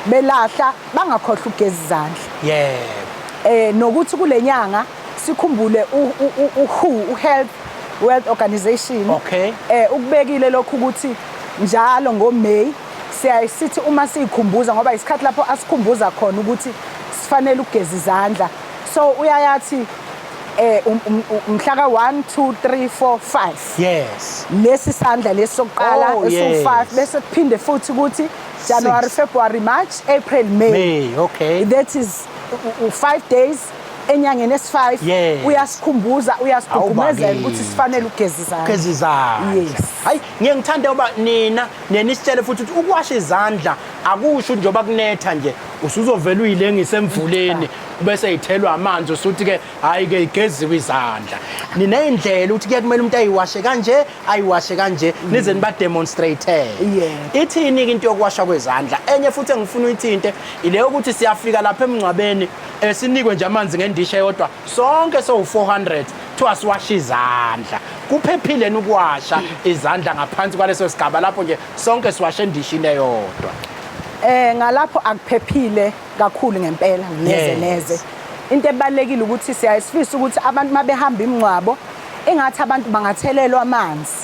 belahla bangakhohlwa ukugeza izandla. Yebo. Nokuthi kulenyanga sikhumbule Health World Organization. Okay. Ukubekile lokhu ukuthi njalo ngoMay siyasithi uma sikhumbuza ngoba isikhathi lapho asikhumbuza khona ukuthi sifanele ukugeza izandla. So uyayathi umhla ka 1 2 3 4 5 Yes. lesi sandla lesokuqala esu5 bese kuphinde futhi ukuthi January February March April May. Okay. That is 5 days enyangeni esi5 uyasikhumbuza uyasigqugqumezela ukuthi sifanele ugeza izandla. Ugeza izandla. Yes. Hayi ngiyangithanda uba nina nenisitshele futhi ukuthi ukuwasha izandla akusho njengoba kunetha nje usuzovela uyilengisa emvuleni bese ithelwa amanzi usuthi ke hayi ke igeziwe izandla. Ninendlela ukuthi ke kumele umuntu ayiwashe kanje nize niba demonstrate. Ithini ke into yokuwasha kwezandla enye futhi engifuna uyithinte ile ukuthi siyafika lapha emncwabeni sinikwe nje amanzi ngendisha eyodwa sonke so 400 thiwa siwasha izandla. Kuphephile ukuwasha izandla ngaphansi kwaleso sigaba lapho nje sonke siwashe endishini eyodwa. Ngalapho akuphephile kakhulu ngempela neze. Into ebalekile ukuthi siyayisifisa ukuthi abantu mabehamba imncwabo engathi abantu bangathelelwa amanzi.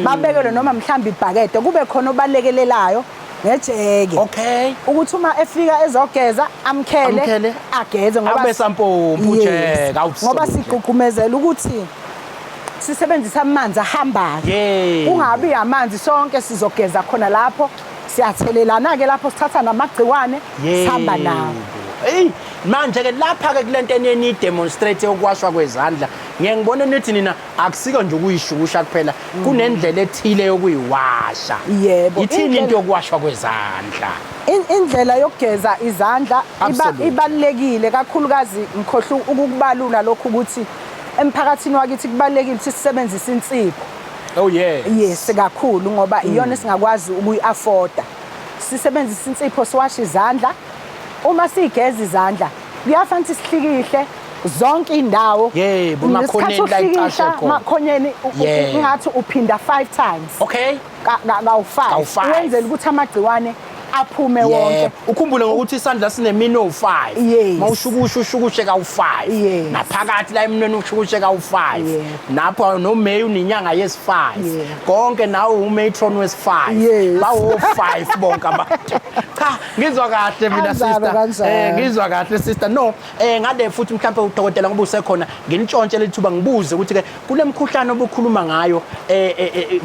Babekelwe noma mhlawumbe ibhakede kube khona obalekelelayo ngejeke. Okay. Ukuthi uma efika ezogeza amkhele ageze ngoba abesampompu jeke ngoba sigqugqumezela ukuthi sisebenzisa amanzi ahambayo. Ungabi amanzi sonke sizogeza khona lapho siyathelelana ke lapho sithatha namagciwane sihamba nawo. Manje ke lapha ke kulento eneni demonstrate ukuwashwa kwezandla ngiyengibona nithi nina akusiko nje ukuyishusha kuphela kunendlela ethile yokuyiwasha. Yebo. Yithini into yokuwashwa kwezandla? Indlela yokugeza izandla ibalekile kakhulukazi ngikhohle ukukubalula lokhu ukuthi emphakathini wakithi kubalekile ukuthi sisebenzise insipho. Oh yes. Yes kakhulu ngoba iyona singakwazi ukuyi-afforda. Sisebenzisa insipho siwasha izandla. Uma sigeza izandla kuyafanele sihlikihle zonke indawo. Yebo makhoneni la icashe khona. Makhoneni ngathi uphinda 5 times. Okay. Kawu5 wenzela ukuthi amagciwane aphume wonke. Ukhumbule ngokuthi isandla sinemino 5 mawushukushe kawu5 naphakathi la eminweni ushukushe kawu5 napho no May uninyanga yesi5 konke nawe umatron wesi5 bawo 5 bonke abantu. Cha ngizwa kahle mina sister ngizwa kahle sister no ngale futhi mhlawumbe udokotela ngoba usekhona nginitshontshe lethuba ngibuze ukuthi ke kule mkhuhlane obukhuluma ngayo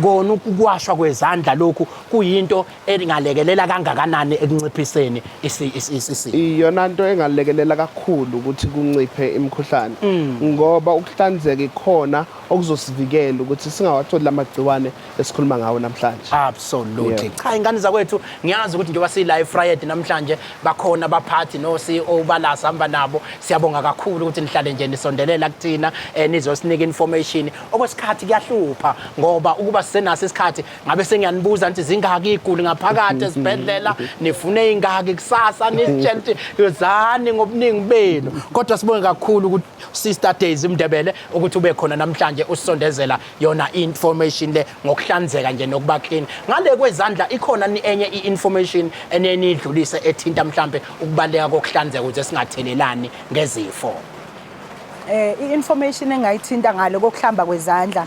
kona ukuwashwa kwezandla lokhu kuyinto engalekelela kangakanani ekunciphiseni isifo. Iyona nto engalekelela kakhulu ukuthi kunciphe imikhuhlane ngoba ukuhlanzeka ikhona okuzosivikela ukuthi singawatholi lamagciwane esikhuluma ngawo namhlanje. Absolutely. Cha ingane zakwethu ngiyazi ukuthi njengoba si-iVyrheid namhlanje bakhona baphathi no CEO balasihamba nabo siyabonga kakhulu ukuthi nihlale nje nisondelela kuthina nizosinika information okwesikhathi kuyahlupha ngoba ukuba sisenaso isikhathi ngabe sengiyanibuza nti zingaki iguli ngaphakathi esibhedlela nifune ingaki kusasa nisitshela ukuthi yozani ngobuningi benu kodwa sibonge kakhulu ukuthi Sister Daisy Mndebele ukuthi ube khona namhlanje usondezela yona information le ngokuhlanzeka nje nokuba clean ngale kwezandla ikhona enye i-information enenidlulise ethinta mhlambe ukubaleka kokuhlanzeka ukuze singathelelani ngezifo. I-information engayithinta ngale kokuhlamba kwezandla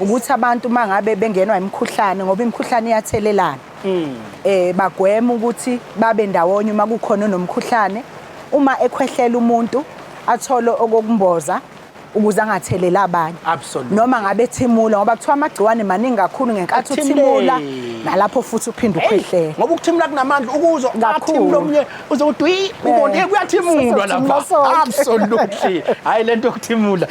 ukuthi abantu mangabe bengenwa imikhuhlane ngoba imikhuhlane iyathelelana. Bagwema ukuthi babe ndawonye uma kukhona nomkhuhlane uma ekhwehlela umuntu athole okokumboza ukuze angathelela abanye. Absolutely. Noma ngabe ethimula ngoba kuthiwa amagciwane maningi kakhulu ngenkathi uthimula nalapho futhi uphinde ukhwehlela. Ngoba ukuthimula kunamandla ukuzwa athimula omnye uzokuthi ubone kuyathimulwa lapha. Absolutely. Hayi lento yokuthimula.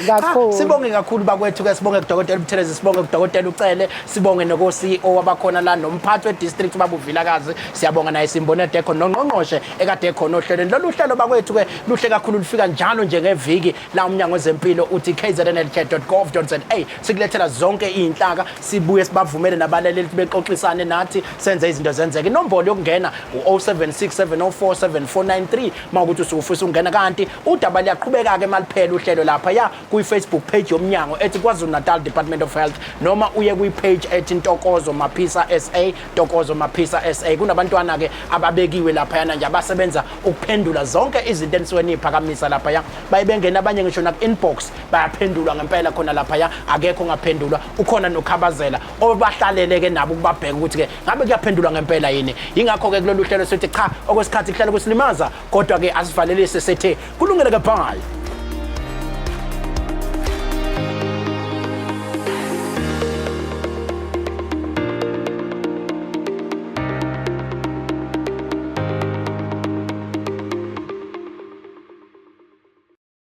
Sibonge kakhulu bakwethu ke sibonge kuDokotela Buthelezi sibonge kuDokotela uCele sibonge noko CEO wabakhona la nomphathi we-district babuvilakazi siyabonga naye Simbone Dekho noNgqongqoshe ekade ekhona ohlelweni lolu hlelo bakwethu ke luhle kakhulu lufika njalo njengeviki la uMnyango wezeMpilo uthi KZNHealthChatDotGov.za sikulethela zonke izinhlaka sibuye sibavumele nabalaleli bexoxisane nathi senze izinto zenzeke inombolo yokungena u0767047493 mawukuthi usufisa ukungena kanti udaba liyaqhubeka ke maliphela uhlelo lapha ya kuyi-Facebook page yoMnyango ethi KwaZulu-Natal Department of Health noma uye kuyi-page ethi Ntokozo Maphisa SA Ntokozo Maphisa SA kunabantwana ke ababekiwe lapha yana nje abasebenza ukuphendula zonke izinto enisuke niphakamisa lapha ya bayibengena abanye ngisho na inbox bayaphendulwa ngempela khona lapha ya akekho ngaphendulwa ukhona nokhabazela obahlalele ke nabo ukubabheka ukuthi ke ngabe kuyaphendulwa ngempela yini ingakho ke kulolu hlelo sithi cha okwesikhathi kuhlala kusilimaza kodwa ke asivalelise sethe kulungile ke bye.